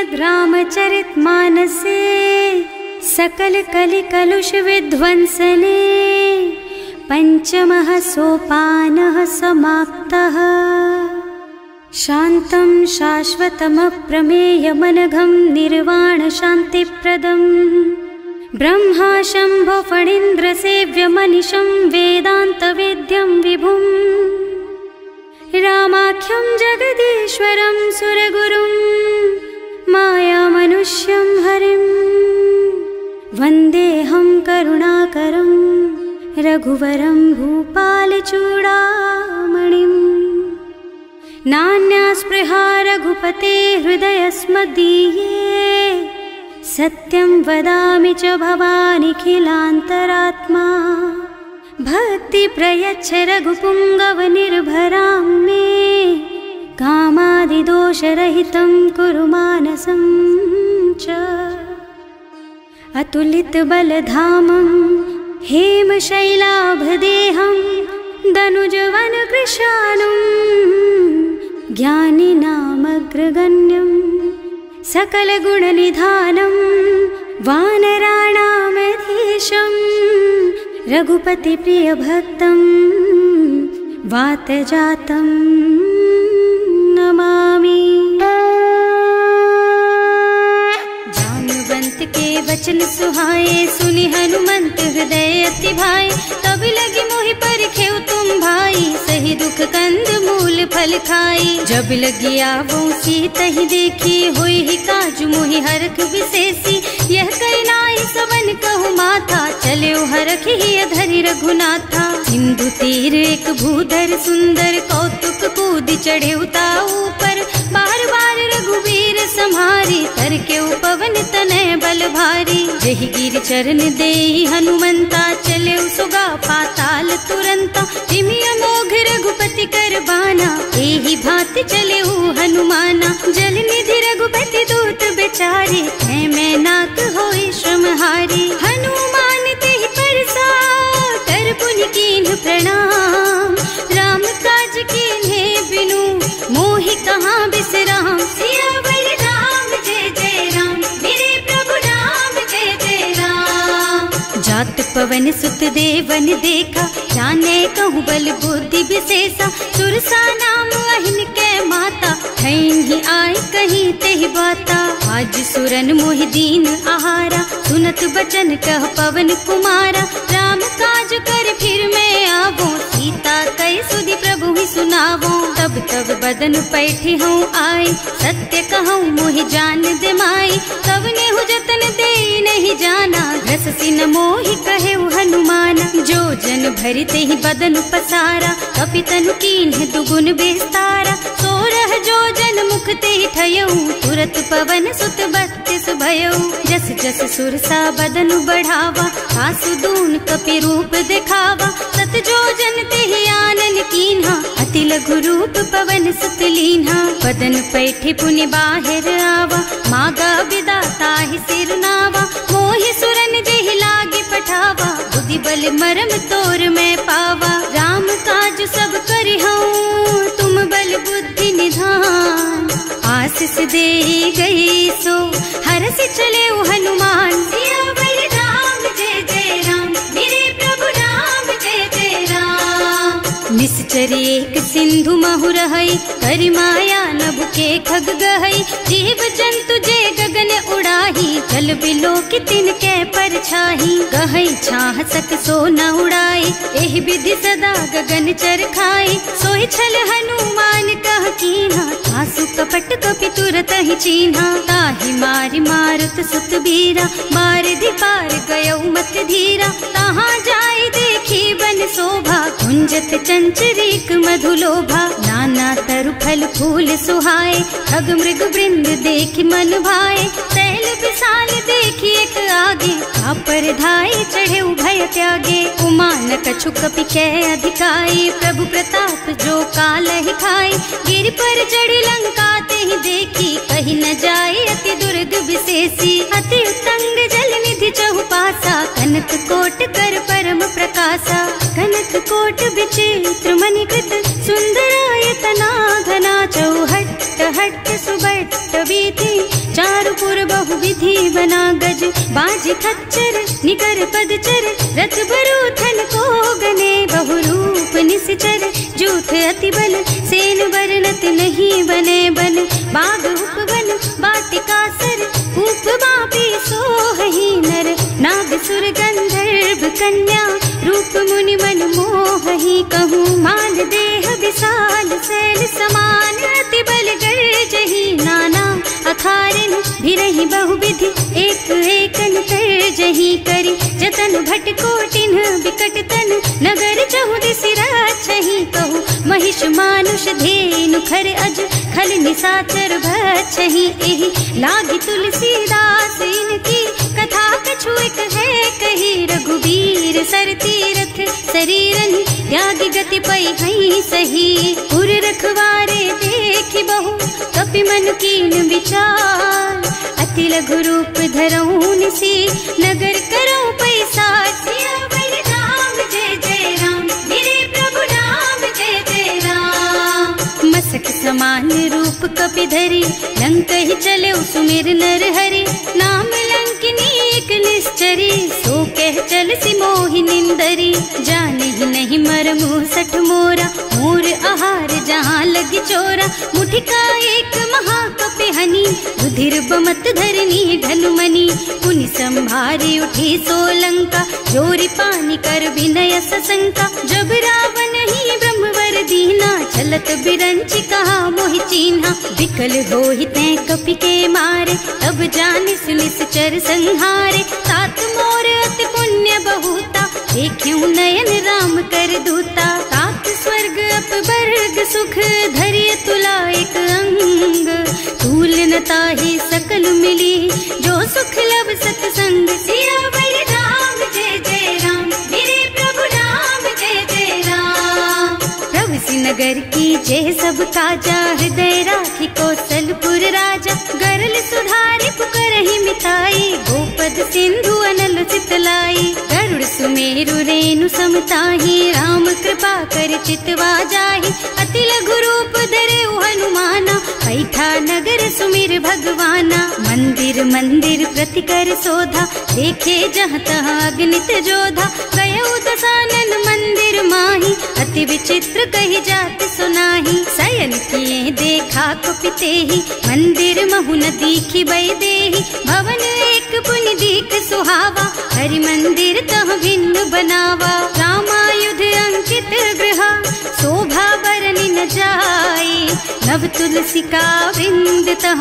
श्रीमद्रामचरितमानसे सकल कलि कलुष विध्वंसने पंचमः सोपानः समाप्तः। शान्तं शाश्वतमप्रमेयमनघं निर्वाण शान्तिप्रदम् ब्रह्मा शम्भो फणीन्द्रसेव्यमनिशं वेदान्तवेद्यं विभुम् रामाख्यं जगदीश्वरं सुरगुरुं मायामनुष्यं हरिं वन्देऽहं करुणाकरं रघुवरं भूपालचूडामणिम्। नान्यास्पृहा रघुपते हृदयस्मदीये सत्यं वदामि च भवानिखिलान्तरात्मा। भक्ति प्रयच्छ रघुपुङ्गवनिर्भरां मे कामादिदोषरहितं कुरु मानसं च। अतुलितबलधामं हेमशैलाभदेहं दनुजवनकृशानुं ज्ञानिनामग्रगण्यं सकलगुणनिधानं वानराणामधीशं रघुपतिप्रियभक्तं वातजातं नमामि। जाम्बवंत के वचन सुहाए सुनि हनुमंत हृदय अति भाए। तब लगी मोहि परखेउ तुम भाई सही दुख कंद मूल फल खाई। जब लगी आवो सीतहि देखी होई ही काजु मोहि हरख विशेषी। यह करनाई सवन कहु माथा चले हरख ही धरि रघुनाथा। सिंधु तीर एक भूधर सुंदर कौतुक कूद चढ़े उताऊ पर। बार बार रघुवीर सम्हारी करके उपवन तनय बल भारी। जहि गिर चरण देहि हनुमंता चले सुगा पाताल तुरंता। तिमिय मोघ रघुपति कर बाना एहि भांति चले हनुमाना। जल निधि रघुपति दूत बेचारे है मैं नाक होई श्रमहारी। हनुमान तेहि परसा कर पुनि कीन्ह प्रणाम। राम काज कीन्हे बिनु मोहि कहाँ बिसराम। सियावर राम जय जय राम मेरे प्रभु राम जय जय राम। जात पवन सुत देवन देखा जाने कहूँ बल बुद्धि विशेषा। सुरसा नाम अहिन के माता ठैन ही आए कहीं तेहि बाता। आज सुरन मोहि दीन आहारा सुनत बचन कह पवन कुमारा। राम काज कर फिर मैं आवो सीता कई सुधि प्रभु ही सुनावो। तब तब बदन पैठी हूँ आए सत्य कहूँ मोहि जान दे माई। तब नेहु जतन दे नहीं जाना रस सिन मोहि कहे हनुमाना। जो जन भरते ही बदन पसारा कपितनु कीन्ह दुगुन बेस्तारा। सोरह जो जन मुख ते ठयऊ तुरत पवन सुत 32 भयऊ। जस जस सुरसा बदन बढ़ावा आसु दून कपि रूप दिखावा। सत जो जन ते आनन कीन्हा अति लघु रूप पवन सुत लीन्हा। बदन पैठे पुनि बाहिर आवा मागा बिदा ताहि सिर नावा। मोहि सुरन जेहि लागे पठावा बुद्धि बल मरम तोर मैं पावा। राम काज सब करिहूँ तुम बल बुद्धि निधान। आशीष दे गई सो हरष चले हनुमान। सियावर राम जय जय राम मेरे प्रभु राम जय जय राम। निश्चर एक सिंधु महु रहई करि माया नभ के खग गहई। जीव जंतु जे गगन उड़ाही जल बिलो की तिनके परछाही। गहई छाह सक सो न उड़ाई एहि विधि सदा गगन चर खाई। सोहि छल हनुमान कह कीन्हा आसु कपट कपि तुरत ही चीन्हा। ताहि मारि मारुत सुत बीरा मार दी पार गयऊ मत धीरा। तहाँ जाय देखी बन शोभा कुंजत चंचरीक मधुलोभा। नाना तरु फल फूल सुहाए खग मृग वृंद देखि मन भाए। तैल विशाल देखी एक आगे पर धाई चढ़े भय त्यागे। उमा न कछु कपि कै अधिकाई प्रभु प्रताप जो काल ही खाई। गिर पर चढ़ी लंका ते ही देखी कहीं न जाए अति दुर्ग विशेषी। अति उत्तंग जल निधि चहुपासा कनक कोट कर परम प्रकाशा। कनक कोट विचित्र मणिकृत सुंदरायतना घना चौहट्ट भट्ट सुबट्ट बीती चारुपुर बहुविधि बना गज बाजी खच्चर निकर पदचर रथ बरूथन को गने बहुरूप निश्चर जूथ अति बल सेन वर्णत नहीं बने बन बाग उपवन वाटिका सर कूप बापी सोहही नर नाग सुर गंधर्व कन्या रूप मुनि मन मोहही कहूँ मान देह विशाल शैल समान अति बल गर्जही नाना अखारिन भिरहि बहुविधि एक एकन तरजही करी जतन भट कोटिन बिकट तन नगर चहुदिस राछही कहूँ महिष मानुष धेनु खर अज खल निसाचर भक्षही एहि लागी तुलसीदास इनकी कथा कछु एक है कही रघुबीर सर तीरथ शरीरन त्यागी गति पई हई सही पुर रखवारे देखि बहु कपि मन कीन विचार अति लघु रूप धरऊं निसी नगर करऊं पैसा सियावर राम जय जय राम मेरे प्रभु राम जय जय राम मसक समान रूप कपि धरी लंक ही चले सुमिर नर हरि नाम लंकिनी एक निश्चरी सो कह चल सी मोहि निंदरी जाने ही नहीं मरमु सठ मोरा मोर आहार जहाँ लगी चोरा मुठिका एक महाकपि हनी रुधिर बमत धरनी ढनुमनी पुनि संभारी उठी सोलंका जोरी पानी कर विनय सशंका जब रावण ही ब्रह्मवर दीना चलत बिरंची कहा मोहि चीन्हा विकल होहि तै कपि के मारे तब जानिस निश्चर संहारे तात मोर अति पुण्य बहुता देखियो नयन राम कर दूता तात स्वर्ग अपवर्ग सुख धरिय तुला एक अंग तूल न ताहि सकल मिली जो सुख लब सतसंग सियावर राम जय जय राम मेरे प्रभु राम जय जय राम प्रभु नगर की जय सब काजा हृदय राखी कौशलपुर राजा गरल सुधारी पुकरहि मिताई गोपद सिंधु अनल चितलाई गरुड़ सुमेरु रेणु समताही राम कृपा कर चितवा जाहि अति लघु रूप धरे हनुमाना पैठा नगर सुमिर भगवाना मंदिर मंदिर प्रति कर शोधा देखे जहाँ तहाँ अगणित जोधा गयो दशानन मंदिर माही अति विचित्र कही जात सुनाही शयन किए देखा कुपिते ही मंदिर महु न दीखी बई देही भवन एक पुनि दीख सुहावा हरि मंदिर तह भिन्न बनावा रामायुध अंकित गृह शोभा बरनि न जाए नव तुलसी का वृंद तह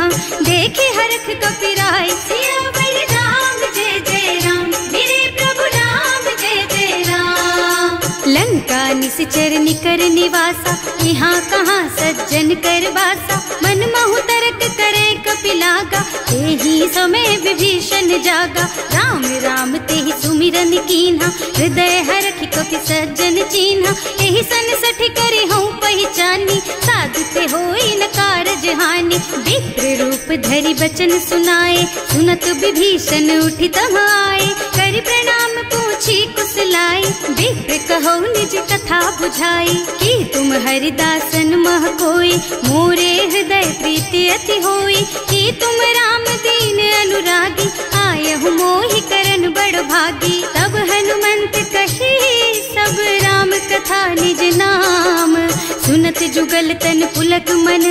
देखे हरख कपिराय सियावर राम जय जय राम मेरे प्रभु राम जय जय राम लंका निश्चर निकर निवासा यहाँ कहाँ सज्जन कर बासा मन महु तरक करे कपिलागा तेहि समय विभीषण जागा राम राम तेहि सुमिरन कीन्हा हृदय हरखि कपि सज्जन चीन्हा एहि सन सठि करि हूँ पहचानी साधु ते होई न कारज हानि विप्र रूप धरि बचन सुनाए सुनत विभीषण उठि तहाँ आए करि प्रणाम पूछी कुशलाई विप्र कहो निज कथा बुझाई कि तुम हरिदासन मह कोई मोरे हृदय प्रीति अति होई कि तुम राम दीन अनुरागी आयहु मोहि करन बड़ भागी तब हनुमंत कही सब राम कथा निज नाम सुनत जुगल तन पुलक मन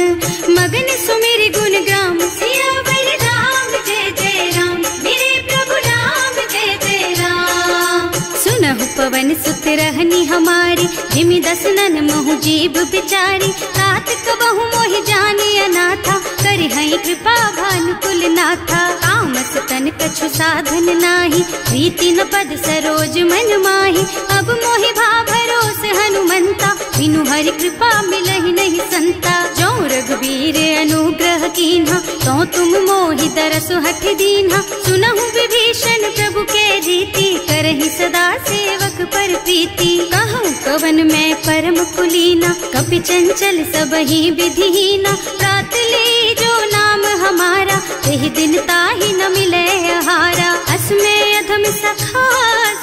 मगन सुमिर गुण ग्राम सियावर राम जय जय राम मेरे प्रभु राम जय जय राम सुनहु पवन सुत रहनी हमारी जिमि दसनन महु जीव बिचारी तात कबहु मोहि जानी अनाथा करि हई कृपा भानुकुल नाथा तामस तन कछु साधन नाही प्रीति न पद सरोज मन माही अब मोहि भा भरोस हनुमंता बिनु हरि कृपा मिलहि नहीं संता जो रघुबीर अनुग्रह कीन्हा तो तुम मोहि दरसु हठ दीन्हा सुनहु विभीषण प्रभु के रीति करहि सदा सेवक पर प्रीति कहूँ कवन में परम कुलीना कपि चंचल सबहि विधिहीना प्रात ले जो नाम हमारा तेहि दिन ताहि न मिले आहारा असमय अधम सखा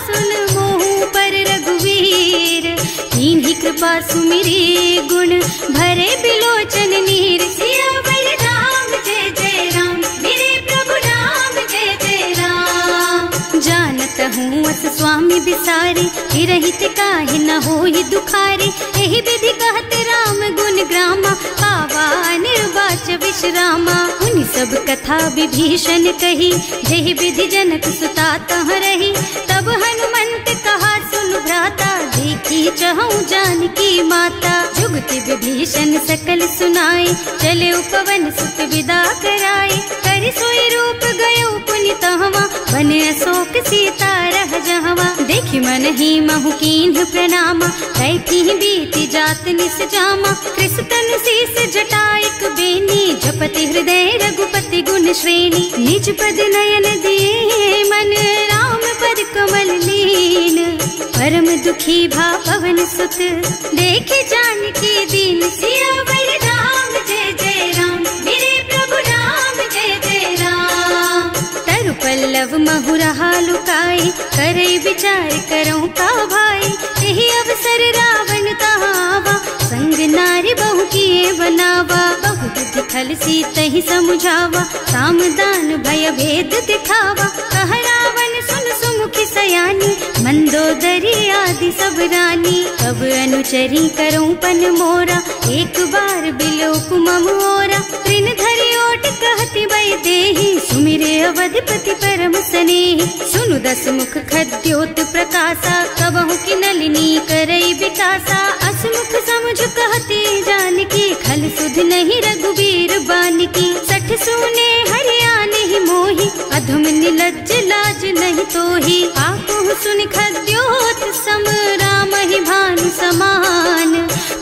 सुन मोहु पर रघुवीर कीन्ही कृपा सुमिरी गुण भरे बिलोचन नीर सियावर सारी, हिरहित काहे न होई दुखारी। एहि विधि कहत राम गुण ग्रामा, पावा निर्वाच विश्रामा। उन सब कथा विभीषण कही, जेहि विधि जनक सुता तह रही। तब हनुमंत कहा सुन भ्राता, देखी चहु जानकी माता। जुगति विभीषण सकल सुनाई, चले उपवन सुत विदा कराई। करि सोई रूप गयो पुनि तहवा, बन अशोक सीता रह जहवा। देखि मन ही महु कीन्ह प्रणामा, कैथी बीति जात निस जामा। कृष्ण शीस जटाइक बेनी, जपति हृदय रघुपति गुण श्रेणी। निज पद नयन दिए मन, राम पद कमल लीन। परम दुखी भा पवन सुत, देखे जानकी दीन। सियावर राम जय जय राम, मेरे प्रभु राम जय जय राम। तरु पल्लव महु रहा लुकाई, करई विचार करऊं का भाई। यही अवसर रावण तहावा, संग नारी बहु किए बनावा। बहु बुद्धि खल सीतहि समुझावा, साम दान भय भेद दिखावा। कह रावण सुन सुमुखी सयानी, मंदोदरी आदि सब रानी। अब अनुचरी करऊं पन मोरा, एक बार बिलोक मम ओरा। तृण धरि ओट कहति भय देहि, सुमिरे अवधपति परम स्नेहि। सुनु दस मुख खद्योत प्रकाशा, कबहु की नलिनी करई विकासा। असमुख समझ कहती जानकी, खल सुध नहीं रघुबीर बानकी। सठ सूने हरियाणा ही मोही, अधम निलज्ज लाज नहीं तोही। आपहु सुनि खद्योत सम, राम ही भानु समान।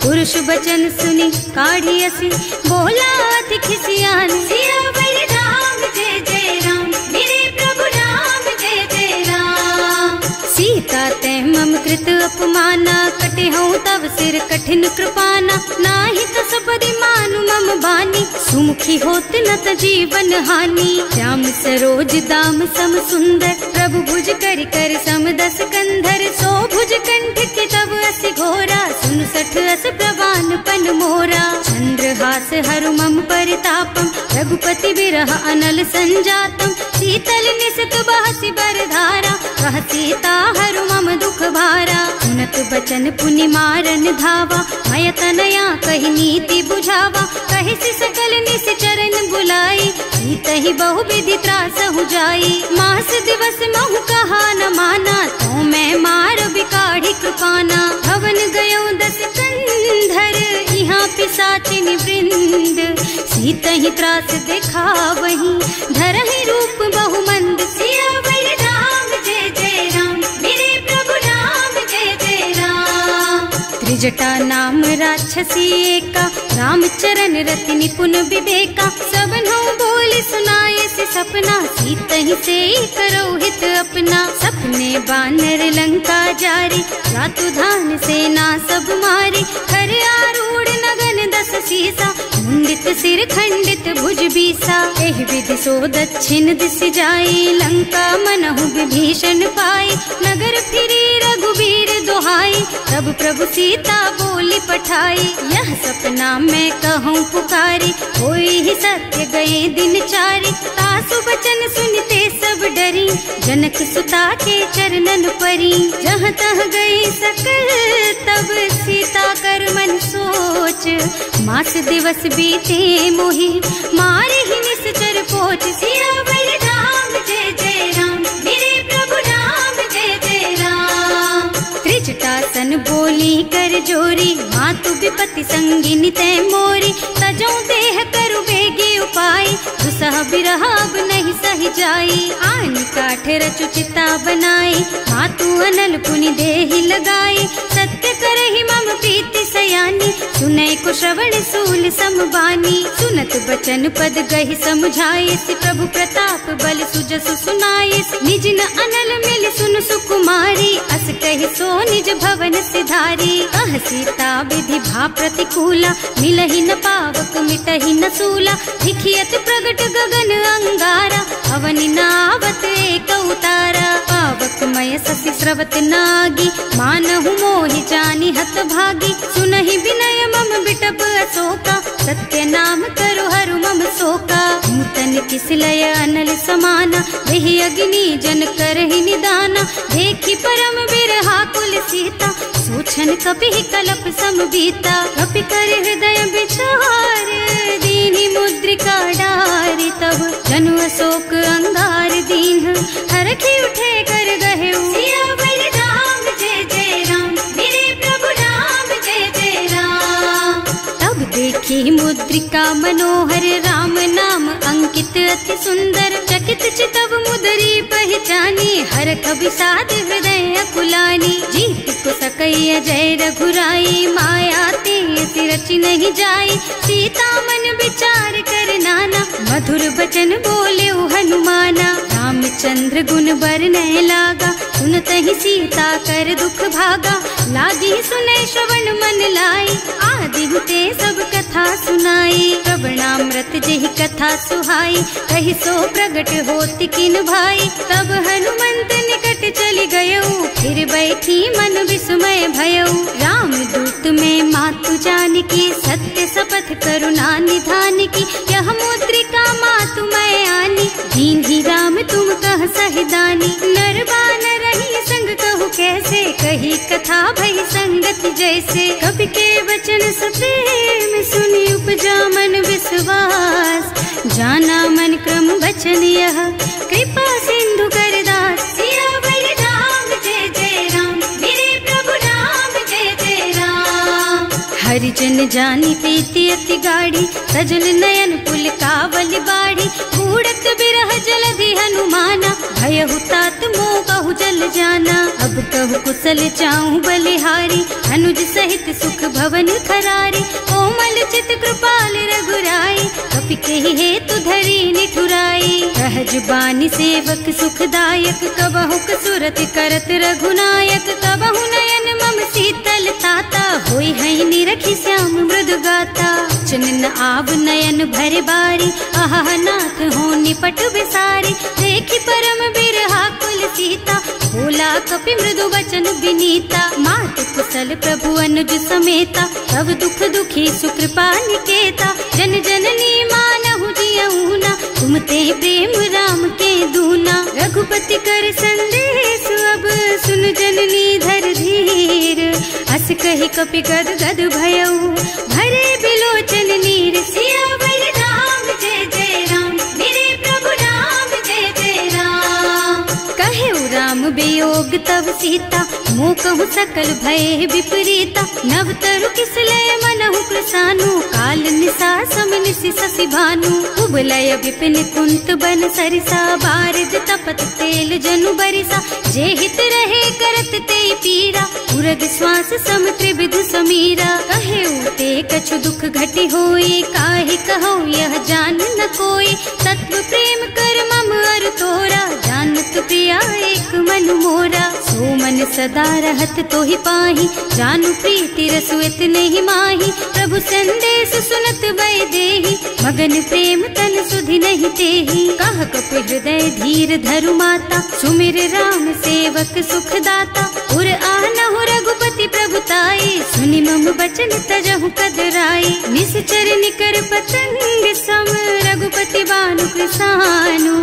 पुरुष बचन सुनि काढ़ियसि, बोला अधिक सियान। सियावर राम जय जय राम, मेरे प्रभु राम जय जय राम। सीता तै मम कृत अपमाना, कटे हूँ तब सिर कठिन कृपाना। नाही कसपरि मानु मम बानी, सुमुखी होत न त जीवन हानि। श्याम सरोज दाम सम सुंदर, प्रभु भुज कर कर सम दस कंधर। सो भुज कंठ के तब अस घोरा, सुन सठ अस प्रवान पन मोरा। चंद्रहास हरु मम परितापम, रघुपति बिरह अनल संजातम। शीतल निसित बहसि बरधारा, कह सीता हरु मम दुख भारा। सुनत बचन पुनि मारन धावा, मय तनया कहि नीति बुझावा। कहि सकल निस चरण बुलाई, सीतहि बहु विधि त्रासहु जाई। मास दिवस महु कहा न माना, तो मैं मार बिकाढ़ी कृपाना। भवन गयो दस कंधर, यहाँ पिशाचिनि वृंद। सीतहि त्रास देखा वहीं, धरहि रूप बहु मंद। सियावर राम जय जय राम, मेरे प्रभु राम जय जय राम। त्रिजटा नाम राक्षसी एका, राम चरण रति निपुण विवेका। सबनो बोल सुनाए से सपना, सीतहि से करो हित अपना। सपने बानर लंका जारी, रातुधान सेना सब मारी। खर आरूढ़ नगन दस सीसा, मुंडित सिर खंडित भुज बीसा। एहि विधि सो दक्षिण दिस जाई, लंका मनहु विभीषण पाई। नगर फिरी रघुबीर दुहाई, तब प्रभु सीता बोली पठाई। यह सपना मैं कहूँ पुकारी, होई ही सत्य गए दिन चारी। तासु बचन सुनते सब डरी, जनक सुता के चरणन परी। जहाँ तह गई सकल तब सीता कर मन सोच। मास दिवस बीते मोहि, मारे ही निश्चर पोच। सियावर राम जय जय राम, मेरे प्रभु राम जय जय राम। त्रिजटासन बोली कर जोरी, मातु विपति संगिनी तै मोरी। तजो देह करु बेगी उपाय, दुसह बिरह अब नहीं सही जाई। आन काठ रचु चिता बनाई, मातु अनल पुनि देहि लगाई। सत्य करहि मम प्रीति सयानी, सुनै को श्रवण सूल समबानी। सुनत बचन पद गहि समझाए, प्रभु प्रताप बल सुजसु सुनाए। निज न अनल मिल सुन सुकुमारी, अस कहि सो निज भवन सिधारी। कह सीता विधि भा प्रतिकूला, मिलहि न पावक मिटहि न सूला। लिखियत प्रगट गगन अंगारा, अवनि नावत एक उतारा। पावक मय ससि स्रवत नागी, मानहु मोहि जानि हत भागी। सुनहि विनय मम बिटप अशोका, सत्य नाम करु हरु मम शोका। नूतन किसलय अनल समाना, देहि अग्नि जन करहि निदाना। देखि परम बिरह क्षण कपि कलप सम बीता। कपि कर हृदय विचार दीनी मुद्रिका डारी। तब जनु अशोक अंगार दीन हरखी उठे कर गहे सियावर राम जय जय राम, मेरे प्रभु राम जय जय राम। तब देखी मुद्रिका मनोहर राम नाम अंकित अति सुंदर। चकित चितव मुदरी पहचानी हरख विषाद हृदय अकुलानी। जीत को सकैया जय रघुराई माया ते रचि नहीं जाई। सीता मन विचार कर नाना मधुर बचन बोले हनुमाना। रामचंद्र गुण बरनय लागा सुनत ही सीता कर दुख भागा। लागी सुने श्रवण मन लाई आदि हुते सब कथा सुनाई। श्रवणामृत जेहि कथा सुहाई कहि सो प्रगट होति किन भाई। तब हनुमंत निकट चली गयऊ फिर बैठी मन विस्मय भयऊ। राम दूत में मातु जानकी सत्य शपथ करुणा निधान की। यह मुद्रिका मातु मैं आनी दीन ही राम तुम कह सहिदानी। नरबान रही संग कहु कैसे कही कथा भई संगत जैसे। कवि के वचन सप्रेम सुनी उपजा मन विश्वास। जाना मन क्रम वचन यह कृपा सिंधु कर दास। सियावर राम जय जय राम, मेरे प्रभु राम जय जय राम। हरिजन जानी प्रीति अति गाढ़ी सजल नयन पुल कावल बाढ़ी। बूढ़त बिरह जलधि हनुमाना भयहु तात मोह कहु जल जाना। अब कहु कुशल चाहूं बलिहारी अनुज सहित सुख भवन खरारी। कोमल चित कृपाल रघुराई कपि कहि हेतु धरी निठुराई। सहज बानी सेवक सुखदायक कबहु कसुरत करत रघुनायक। कबहु नयन मम शीतल ताता होई है निरखी श्याम मृदु गाता। चनन आव नयन भर बारी आहा नाथ हो निपट विसारी। देखी परम बिरहा कुल सीता भोला कपि मृदु वचन विनीता। मात कुशल प्रभु अनुज समेता तब दुख दुखी सुकृपा निकेता। जन जननी मानहु जियऊना तुम ते प्रेम राम के दूना। रघुपति कर संदेश अब सुन जननी धर धीर। अस कहि कपि गद गद भयऊ भरे बिलोचन नीर। सियावर राम जय जय राम, मेरे प्रभु राम जय जय राम। कहेउ राम वियोग तब सीता मोह कहु सकल भय विपरीता। नव तरु किसलय मनहु कृसानु काल निसा सम निसि शशि भानु। उबलय विपिन कुंत बन सरिसा बारिद तपत तेल जनु बरिसा। जे हित रहे करत ते पीरा उरग श्वास सम त्रिविध समीरा। कहेउ ते कछु दुख घटी होई काहि कहौ यह जान न कोई। तत्व प्रेम कर मम अर तोरा जानत प्रिया एक मन मोरा। सो मन सदा रहत तोहि पाहि जानु प्रीति रसु इतने ही माही। प्रभु संदेश सुनत भय देहि मगन प्रेम तन सुधि नहीं तेहि। कह कपि हृदय धीर धरु माता सुमिर राम सेवक सुख दाता। उर आनहु रघुपति प्रभुताई सुनि मम बचन तजहु कदराई। निश्चर निकर पतंग सम रघुपति बानु कृसानु।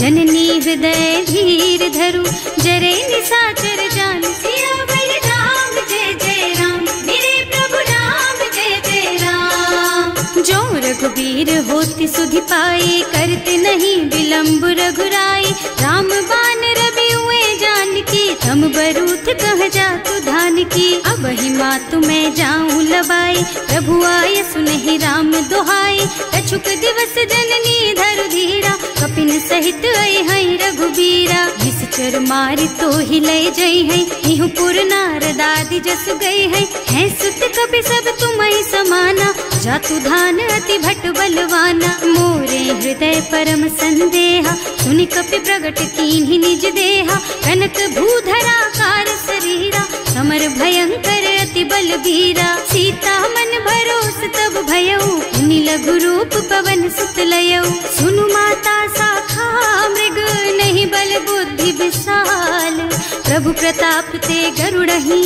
जननी हृदय धीर धरु जरे निशाचर जान। सियावर राम जय जय राम, मेरे प्रभु राम जय जय राम। जो रघुबीर होति सुधि पाई करते नहीं विलंब रघुराई। राम बान रवि हुए जानकी तम बरूथ कह जातु धान की। अब ही मातु मैं जाऊं लबाई प्रभु आय सुनहि राम दुहाई। कछुक दिवस जननी धरु धीरा कपिन सहित आई है रघुबीरा। निश्चर मारि तो ही लय जई है इहु पुर नारद आदि जस गई है सुत कपि सब तुम्हि समाना। जातु धान अति भट बलवाना मोरे हृदय परम संदेहा। सुनि कपि प्रगट कीन्हि निज देहा कनक भूधरा कार शरीरा। समर भयंकर अति बलबीरा सीता मन भरोस तब भयऊ। मुनि लघु रूप पवन सुत लयऊ सुनु माता शाखा मृग नहीं बल बुद्धि विशाल। प्रभु प्रताप ते गरुड़हि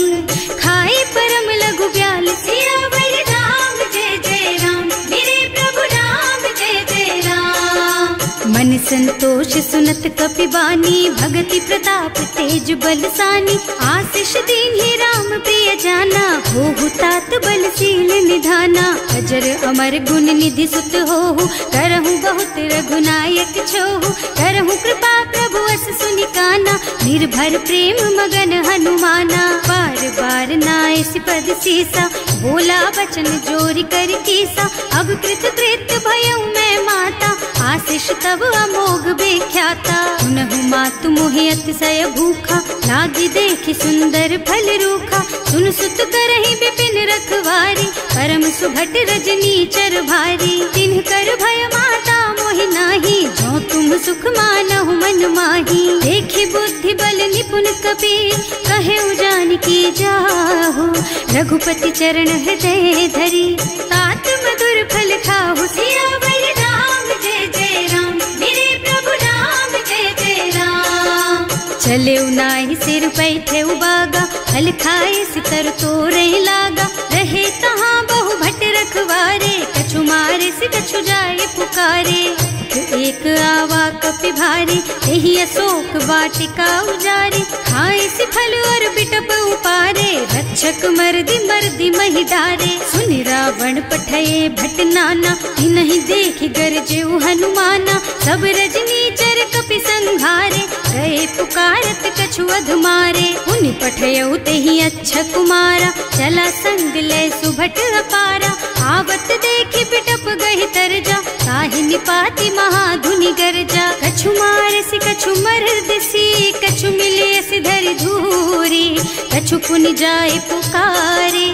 खाई परम लघु ब्याल। सियावर राम जय जय राम, मेरे प्रभु राम जय जय राम। मन संतोष सुनत कपिबानी, भगति प्रताप तेज बलसानी। आशीष दीन्हि राम प्रिय जाना, होहु तात बलशील निधाना। अजर अमर गुण निधि सुत होहु, करहु बहुत रघुनायक छोहु। करहु कृपा प्रभु अस सुनि काना, निर्भर प्रेम मगन हनुमाना। बार बार नाइस पद सीसा, बोला बचन जोरि कर कीसा। अब कृत कृत्य भयउ मैं माता, आशीष तब अमोघ बेख्याता। सुनहु मातु मोहि अतिशय भूखा, लागी देखि सुंदर फल रूखा। सुन सुत करहि विपिन रखवारी, परम सुभट रजनी चर भारी। तिन्ह कर भय माता मोहि नाही, जो तुम सुख मानहु मन माही। देखि बुद्धि बल निपुण कबीर, कहे जानकी जाहु। रघुपति चरण हृदय धरी, तात मधुर फल खाहु। सियावर राम जय जय राम, मेरे प्रभु राम जय जय राम। चले नाहि सिर बैठे उबागा, फल खाए सितर तोरे लागा। रहे तहाँ बहु भट रखवारे, कछु मारे से कछु जाए पुकारे। एक आवा कपि भारी, यही अशोक वाटिका उजारी। खाए से फल और बिटप उपारे, रक्षक मर्दी मर्दी महि डारे। सुनि रावण पठये भट नाना, तिन्हि देखि गरजेउ हनुमाना। सब रजनी चर कपि संघारे, गए पुकारत कछु अधमारे। उनि पठयउ तेहि अच्छा कुमारा, चला संग ले सुभट अपारा। आवत देखि बिटप गहि तरजा, ताहि निपाति महाधुनि गरजा। कछु मार से कछु मर्द सी, कछु मिले से धर धूरी। कछु पुनि जाए पुकारे,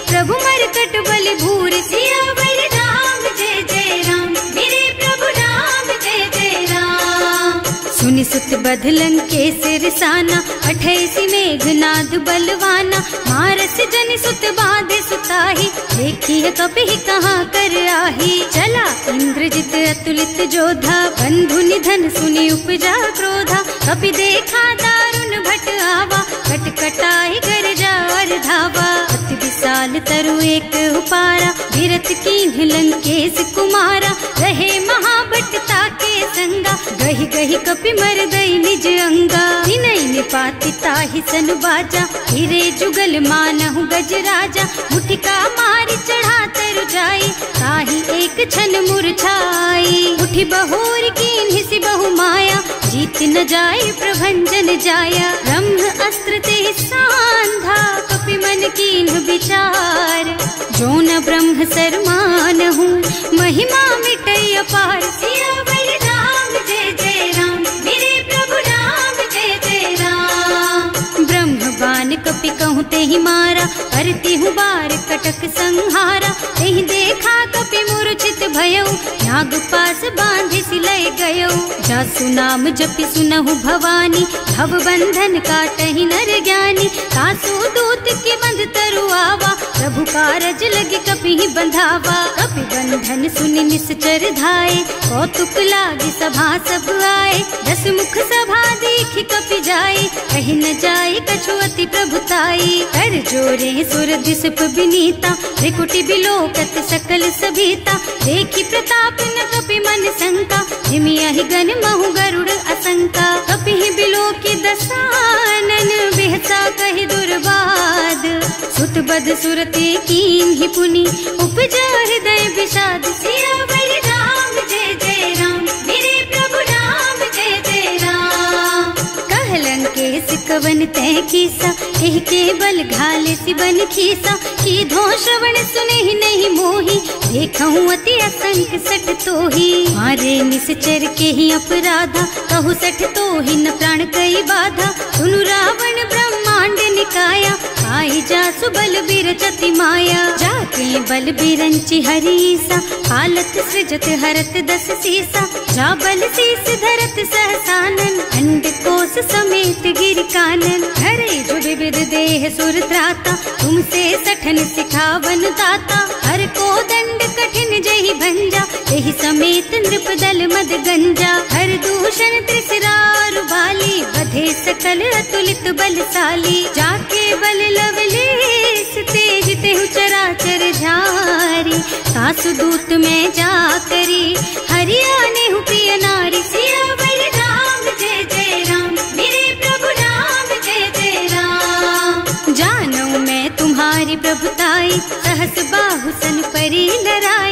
प्रभु मरकट बल भूरि। सियावर राम जय जय राम, मेरे प्रभु राम जय जय राम। सुनि सुत बधलन के सिर साना, 28 मेघनाद बलवाना। मारस जनि सुत बाधे सुताही, देखी है कपि कहाँ कर आही। चला इंद्रजित अतुलित जोधा, बंधु निधन सुनि उपजा क्रोधा। कपि देखा दारुण भट आवा, कटकटाई गरजा और धावा। अति विशाल तरु एक उपारा, गिरत कीन्ह लंकेश कुमारा। रहे महाभटता के संगा, गहि गहि कपि मर गई निज अंगा। तिनहि निपाति ताहि सन बाजा, हिरे जुगल मानहु गज राजा। मुठिका मारि चढ़ा तरु जाई, ताहि एक छन मुरझाई। उठि बहोर कीन्हि सि बहु माया, जीत न जाय प्रभंजन जाया। ब्रह्म अस्त्र ते सांधा, कपि मन कीन्ह विचार। जो न ब्रह्म सर मानहु, महिमा मिटै अपार। सियावर राम जय जय राम, मेरे प्रभु राम जय जय राम। ब्रह्म बान कपि कहूँ तेहि मारा, करती हूँ बार कटक संहारा। तेहि देखा कपि मूर्छित भयउ, नाग पास बांधि सिलय गयउ। जासु नाम जपि सुनहु भवानी, भव बंधन काटहि नर ज्ञानी। तासु दूत के बंध तरु आवा, प्रभु कारज लगे कपि बंधावा। कपि बंधन सुनि निश्चर धाये, कौतुक लागी सभा सब आए। 10 मुख सभा देखि कपि जाए, कहि न जाए कछु अति प्रभुताई। कर जोरे सुर दिसप विनीता, त्रिकुटी बिलोकत सकल सभीता। देखि प्रताप न कपि मन शंका, जिमियाहि गन महु गरुड़ असंका। कपि बिलोकी दसानन, बिहसा कहि दुर्बाद। सुत बद सुरते कीन्हि पुनि, उपजा हृदय विषाद। सियावर राम जय जय राम, मेरे प्रभु राम जय जय राम। कहलन केस कवन तह कीसा, एह के बल घाले सि बन खीसा। की धो श्रवण सुने नहीं मोही, देखहूँ अति असंख सठ तोही। मारे निश्चर के ही अपराधा, कहु सठ तोही न प्राण कई बाधा। सुनु रावण ब्रह्मांड निकाया, आई जासु बल बिरचति माया। जाके बल बिरंचि हरीसा, हालत सृजत हरत 10 सीसा। जा बल शीस धरत सहसानन, अंड कोस समेत गिर कानन। हरे जो विविध देह सुर त्राता, तुमसे सठन सिखावन दाता। हर को दंड कठिन जहि भंजा, तेहि समेत नृप दल मद गंजा। हर दूषण त्रिसरारु बाली, बधे सकल अतुलित बलशाली। जाके बल लवलेस तेज तेहु चराचर झारी। सासु दूत में जा करी, हरियाणे हु प्रिय नारी। सिया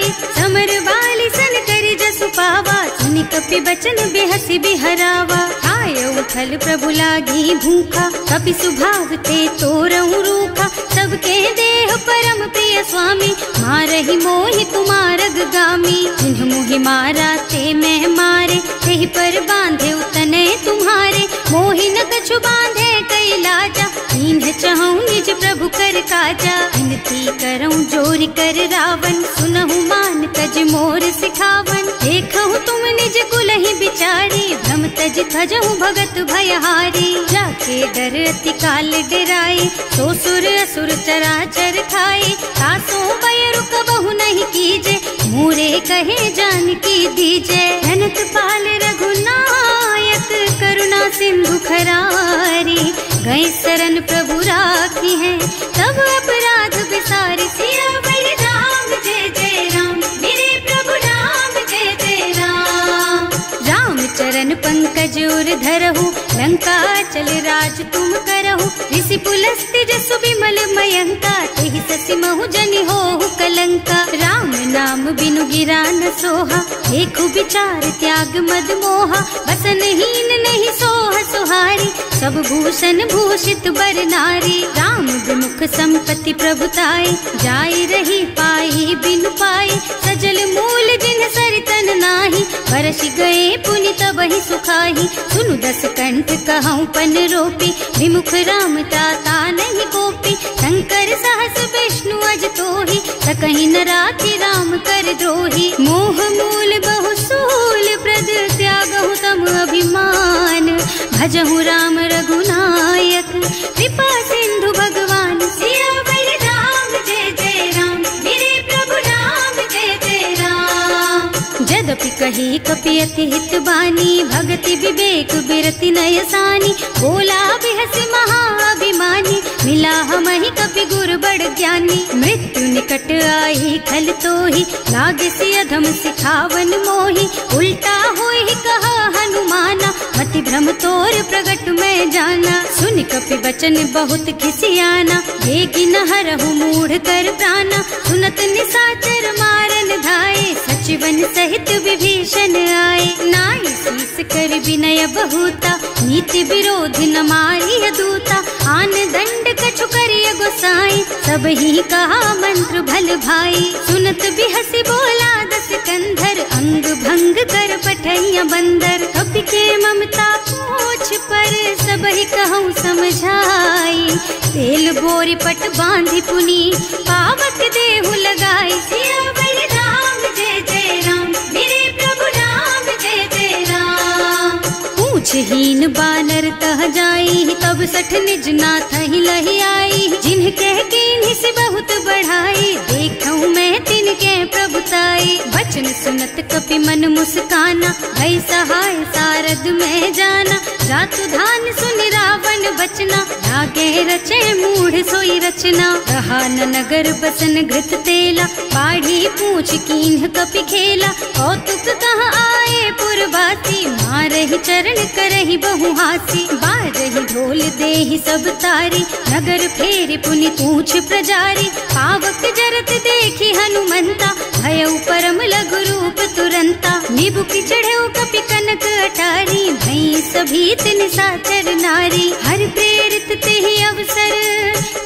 आई, समर बाली सन कर जसु पावा, सुनि कपि बचन बेहसी बिहरावा। आय उठल प्रभु लागी भूखा, कपि सुभाव ते तोरऊ रूखा, सबके देह परम प्रिय स्वामी, मारहि मोहि तुमारग गामी। जिन्ह मोहि मारा ते मैं मारे, तेहि पर बांधे उतने तुम्हारे, मोहि न कछु बांधे कई लाजा, इन्ह चहु निज प्रभु कर काजा। विनती करऊं जोरि कर रावण, सुनहु मान तज मोर सिखावन। देखहु तुम निज कुलहि बिचारी, भ्रम तज थजहु भगत भयहारी। जाके डर अति काल डराई, सो सुर असुर चराचर खाए। तासो भय रुक बहु नहीं कीजे, मोरे कहे जानकी दीजे। धनत पाल रघुनायक, करुणा सिंधु खरारी, गए शरण प्रभु राखी है, तब अपराध बिसारी। सियावर राम जय जय राम, मेरे प्रभु राम जय जय राम। राम चरण पंकज उर धरहु, लंका चल राज तुम करहु। ऋषि पुलस्त्य जसु विमल मयंका, तेहि ससि महु जनि होहु कलंका। राम नाम बिनु गिरा न सोहा, देखु विचार त्याग मद मोहा। बसन हीन नहीं सोह सुहारी, सब भूषण भूषित बर नारी। राम विमुख संपत्ति प्रभुताई, जाई रही पाई बिनु पाई। सजल मूल जिन सरितन नाही, बरसि गए पुनि तबहि सुखाही। सुनु दस कंठ कहऊँ पन रोपी, विमुख राम ताता नहीं कोपी। शंकर सहस विष्णु अज तोहि, सकहि न राखि राम कर द्रोही। मोह मूल बहु सूल प्रद, त्यागहु तम अभिमान। भजहु राम रघुनायक, कृपा सिंधु भगवान। सियावर राम जय जय राम, मेरे प्रभु राम जय जय राम। जदपि कही कपि अति हित बानी, भगति विवेक बिरति नय सानी। बोला बिहसि महाअभिमानी, मिला हमहि कपि गुर बड़ ज्ञानी। मृत्यु निकट आई खल तोहि, लागे सि अधम सिखावन मोहि। उल्टा होई कहा हनुमाना, मति भ्रम तोर प्रगट में जाना। सुनि कपि बचन बहुत खिसियाना, देगी न हरहु मूढ़ कर प्राणा। सुनत निशाचर मारन धाये, सचिवन सहित विभीषण आए। नाई शीस कर विनय बहुता, नीति विरोध न मारिय दूता। आन दंड कछु करिय गोसाई, सब ही कहा मंत्र भल भाई। सुनत बिहसि बोला दस कंधर, अंग भंग कर पठैया बंदर। कपि के ममता पूछ पर, सब ही कहूँ समझाई। तेल बोरी पट बांधि पुनी, पावक देहु लगाई। सियावर राम जय जय राम, मेरे प्रभु राम जय जय राम। पूछहीन बानर तह जाई, तब सठ निज नाथ ही लही आई। जिन्ह कह कीन्हि से बहुत बढ़ाई, देखऊँ मैं तिनके प्रभुताई। वचन सुनत कपि मन मुस्काना, भई सहाय सारद में जाना। जातु धान सुनि रावण बचना, लागे रचे मूढ़ सोई रचना। रहा न नगर बसन घृत तेला, बाढ़ी पूछ कीन्ह कपि खेला। कौतुक कह आए पुरवासी, मारहि चरण करहि बहु हासी। बाजहि ढोल देहि सब तारी, नगर फेरि पुनि पूछ प्रजारी। पावक जरत देखि हनुमंता, भयउ परम लघु रूप तुरंता। निबुकि चढ़ऊ कपि कनक अटारी, भई सभीत निशाचर नारी। हर प्रेरित तेहि अवसर,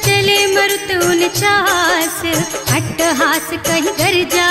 चले मरुत उनचास। अट्टहास कहि गर्जा,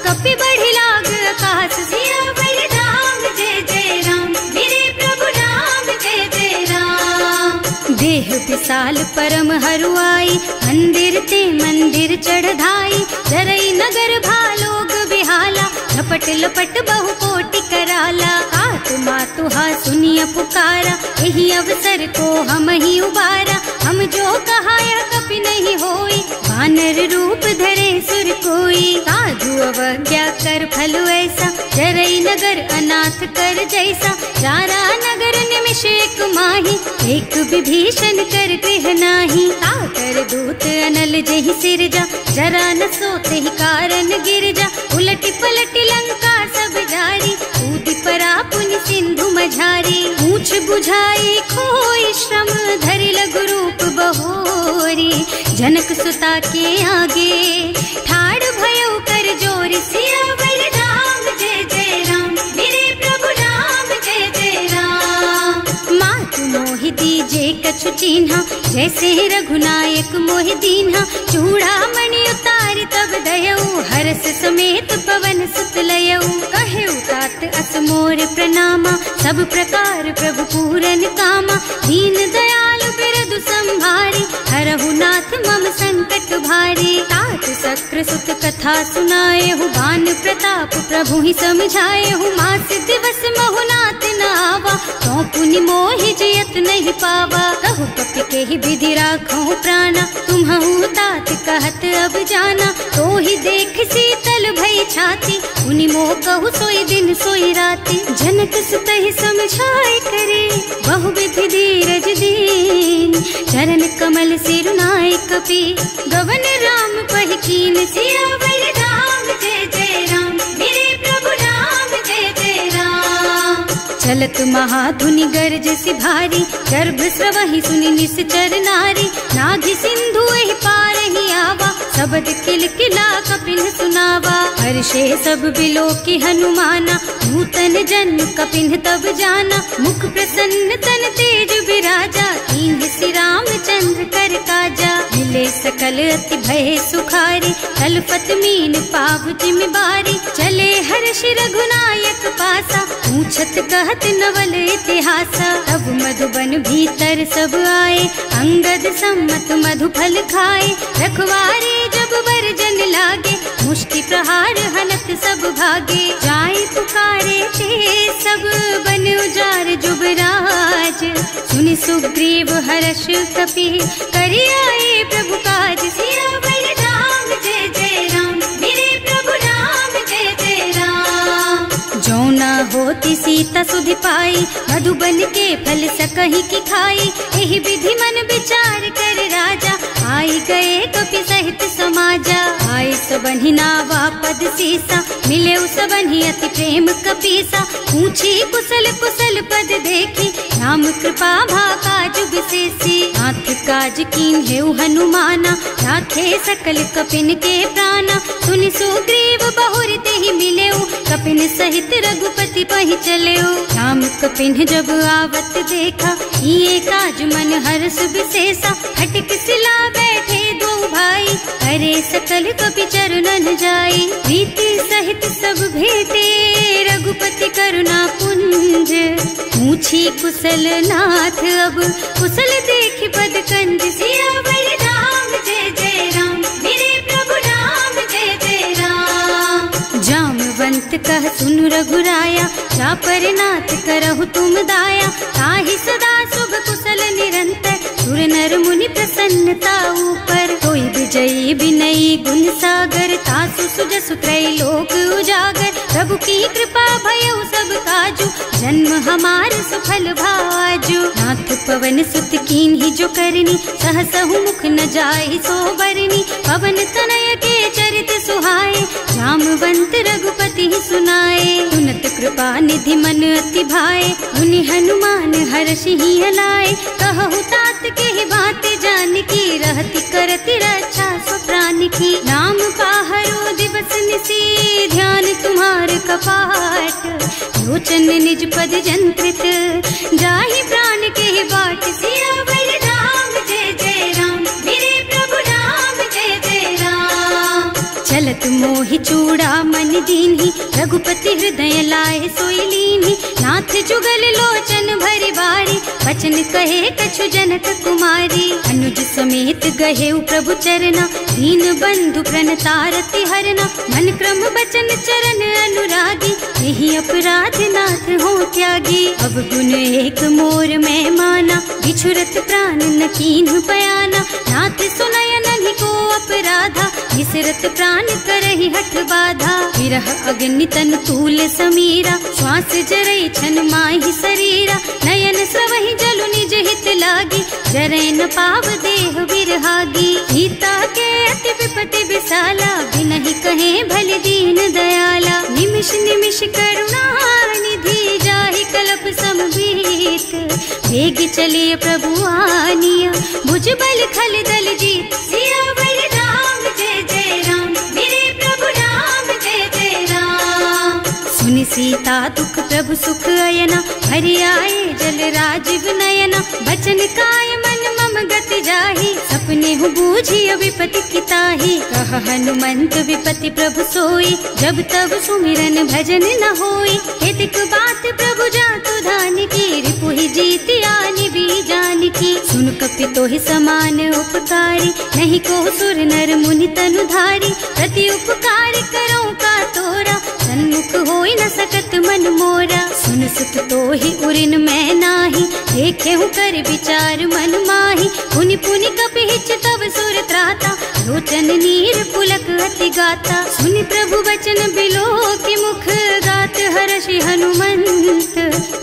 कपि बढ़ि लाग आकाश। सियावर राम जय जय राम, मेरे प्रभु राम जय जय राम। देह विशाल परम हरुआई, मंदिर ते मंदिर चढ़धाई। जरई नगर भालोग बिहाला, लपट लपट बहु कोटि कराला। आत्मा तुहा सुनिय पुकारा, यही अवसर को हम ही उबारा। हम जो कहाया कपि नहीं होई, वानर रूप धरे सुर कोई। साधु अवज्ञा कर फल ऐसा, जरई नगर अनाथ कर जैसा। चारा नगर निमिष एक माही, एक विभीषण कर गृह नाही। ताकर दूत अनल जहि सिरजा, जरा न सोते ही कारण गिरजा। उलटी पलटी लंका सब जारी, कूदि परा पुनि सिंधु मझारी। पूछ बुझाई खोई श्रम, धरि लघु रूप बहोरी। जनक सुता के आगे, ठाड़ भयउ कर जोरी। चिन्हा, जैसे रघुनायक मोहि दीन्हा। चूड़ामणि उतारि तब दयऊ, हरस समेत पवन सुत लयऊ। कहे तात अस मोर प्रणामा, सब प्रकार प्रभु पूरन कामा। दीन दयालु बिरदु संभारी, हरहु नाथ मम संकट भारी। तात शक्र सुत कथा सुनाए हूँ, बान प्रताप प्रभु ही समझाए हूँ। मास दिवस महु नाथ न आवा, तो पुनि मोहि जियत नहीं पावा। कहु कपि के ही विधि राखो प्राणा, तुम्हु तात कहत अब जाना। तो ही देख शीतल भई छाती, उनि मोह कहु सोई दिन सोई राती। जनक सुतहि समझाए करे, बहु विधि धीरज दीन। चरण कमल सिरुनाए कपि, गवन राम पहि कीन। सियावर राम जय जय राम, मेरे प्रभु राम जय जय राम। चलत महाधुनि गर्ज सि भारी, गर्भ स्रवहि सुनि निश्चर नारी। नाभि सिंधु एहि पार ही आवा, शब्द किलकिला कपिन सुनावा। हर्षे सब बिलो की हनुमाना, नूतन जन्म कपिन तब जाना। मुख प्रसन्न तन तेज विराजा, कीन्ह श्री रामचंद्र कर काजा। मिले सकल अति भय सुखारी, तलपत मीन पाव जिम बारी। चले हर्ष रघुनायक पासा, पूछत कहत नवल इतिहासा। तब मधुबन भीतर सब आए, अंगद सम्मत मधु फल खाए। रखवारे जब बरजन लागे, मुष्टि प्रहार हनत सब भागे। जाए पुकारे ते सब बन उजार जुबराज। सुनि सुग्रीव हर्ष कपि, करि आए प्रभु काज। सियावर राम जय जय राम, मेरे प्रभु राम जय जय राम। जो न होती सीता सुधि पाई, मधुबन के फल सकहि की खाई। एहि विधि मन विचार कर राजा, आई गए कपि सहित समाजा। आई सबन्हि नावा पद सीसा, मिले सबन्हि अति प्रेम कपीसा। पूछी कुशल कुशल पद देखी, राम कृपा भाका जुग विशेषी। नाथ काज कीन्हेउ हनुमाना, राखे सकल कपिन के प्राणा। सुनि सुग्रीव बहुर तेहि मिलेउ, कपिन सहित रघुपति पहि चलेउ। राम कपिन जब आवत देखा, ये काज मन हर्ष विशेषा। हटिक सिला बैठे दो भाई, अरे सकल कपि चरणन जाई। प्रीति सहित सब भेटे, रघुपति करुणा पुंज। पूछी कुशल नाथ अब, कुशल देख पद कंज। सियावर राम जय जय राम, मेरे प्रभु राम जय जय राम। जामवंत कह सुनु रघुराया, चापर नाथ करहु तुम दाया। ताहि सदा शुभ कुशल निरंतर, सुर नर मुनि प्रसन्नता ऊपर। कोई विजयी विनयी गुण सागर, तासु सुजसु त्रैलोक उजागर। प्रभु की कृपा भयउ सब काजू, जन्म हमार सफल भाजू। नाथ पवन सुत कीन्ही जो करनी, सहसहु मुख न जाहि सो बरनी। पवन तनय के चरित सुहाए, जामवंत रघुपति सुनाए। सुनत कृपा निधि मन अति भाए, मुनि हनुमान हर्षि हलाए। कहु तात के बात जानकी, रहति करति रक्षा सो प्राण की। नाम पाहरो दिवस निसी, ध्यान तुम्हार कपाट। लोचन निज पद जंत्रित, जाहि प्राण के बाट। सियावर राम जय जय राम, मेरे प्रभु राम जय जय राम। चलत मोहि चूड़ामणि दीन्ही, रघुपति हृदय लाए सोई लीन्ही। नाथ जुगल लोचन भरि बारी, बचन कहे कछु जनक कुमारी। अनुज समेत गहेउ प्रभु चरना, दीन बंधु प्रणतारति हरना। मन क्रम बचन चरण अनुरागी, यही अपराध नाथ हो त्यागी। अब गुण एक मोर मैं माना, बिछुरत प्राण न कीन्ह बयाना। नाथ सुनय नहीं को अपराधा, विसरत प्राण करहि हठ बाधा। विरह अग्नि तन तूल समीरा, श्वास जरई छन माहि शरीरा। नयन स्रवहि जलु निज हित लागी, जरै न पाव देह बिरहागी। सीता के अति विपति विशाला, बिनहि कहे भल दीन दयाला। निमिष निमिष करुणा निधि, जाहि कल्प समभीत। वेग चलिए प्रभु आनिया, भुज बल खल दल जीत। सियावर राम जय जय राम, मेरे प्रभु राम जय जय राम। सुनि सीता दुख प्रभु सुख अयना, हरि आए जल राजीव नयना। बचन काय मन मम गति जाहि, सपने हूँ बूझी विपति किताहि। कह हनुमंत विपति प्रभु सोई, जब तब सुमिरन भजन न होई। हेतिक बात प्रभु जातु धान की, रिपुहि जीति आनि भी जान की। सुन कपि तोहि समान उपकारी, नहीं को सुर नर मुनि तनु धारी। प्रति उपकार करो का तोरा, सन्मुख होई न सकत मन मोरा। सुन सुत तोहि उरिन मैं नाही, देखे हूँ कर विचार मन माही। पुनि पुनि कपि हिच तब सुर त्राता, लोचन नीर पुलक अति गाता। सुनि प्रभु बचन बिलो की मुख, गात हर्षि हनुमंत।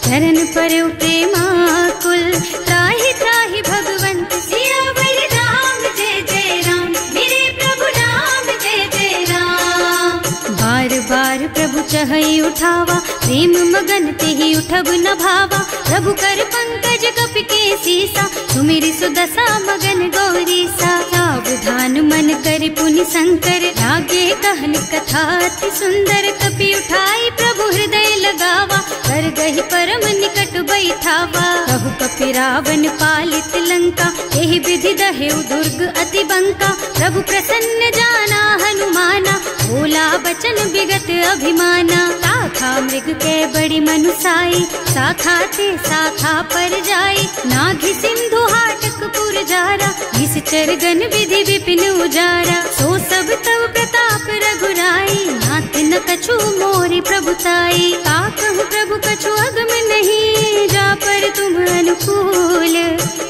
चरण परउ प्रेमाकुल, त्राहि त्राहि भगवंत। सियावर राम जय जय राम, मेरे प्रभु राम जय जय राम। बार बार प्रभु चहई उठावा, प्रेम मगन तेहि उठब न भावा। प्रभु कर पंकज कपि के सीसा, सुमिरि सुदशा मगन गौरीसा। सावधान मन करि पुनि शंकर, लागे कहन कथा अति सुंदर। कपि उठाई प्रभु हृदय लगावा, कर गहि परम निकट बैठावा। कहु कपि रावण पालित लंका, एहि विधि दहेउ दुर्ग अति बंका। प्रभु प्रसन्न जाना हनुमाना, बोला बचन विगत अभिमाना। शाखा मृग के बड़ी मनुसाई, शाखा ते शाखा पर जाई। नाघि सिंधु हाटक पुर जारा, निश्चर गण विधि विपिन उजारा। सो सब तव प्रताप रघुराई, नाथ न कछु मोरि प्रभुताई। का कहूँ प्रभु कछु अगम नहीं, जा पर तुम अनुकूल।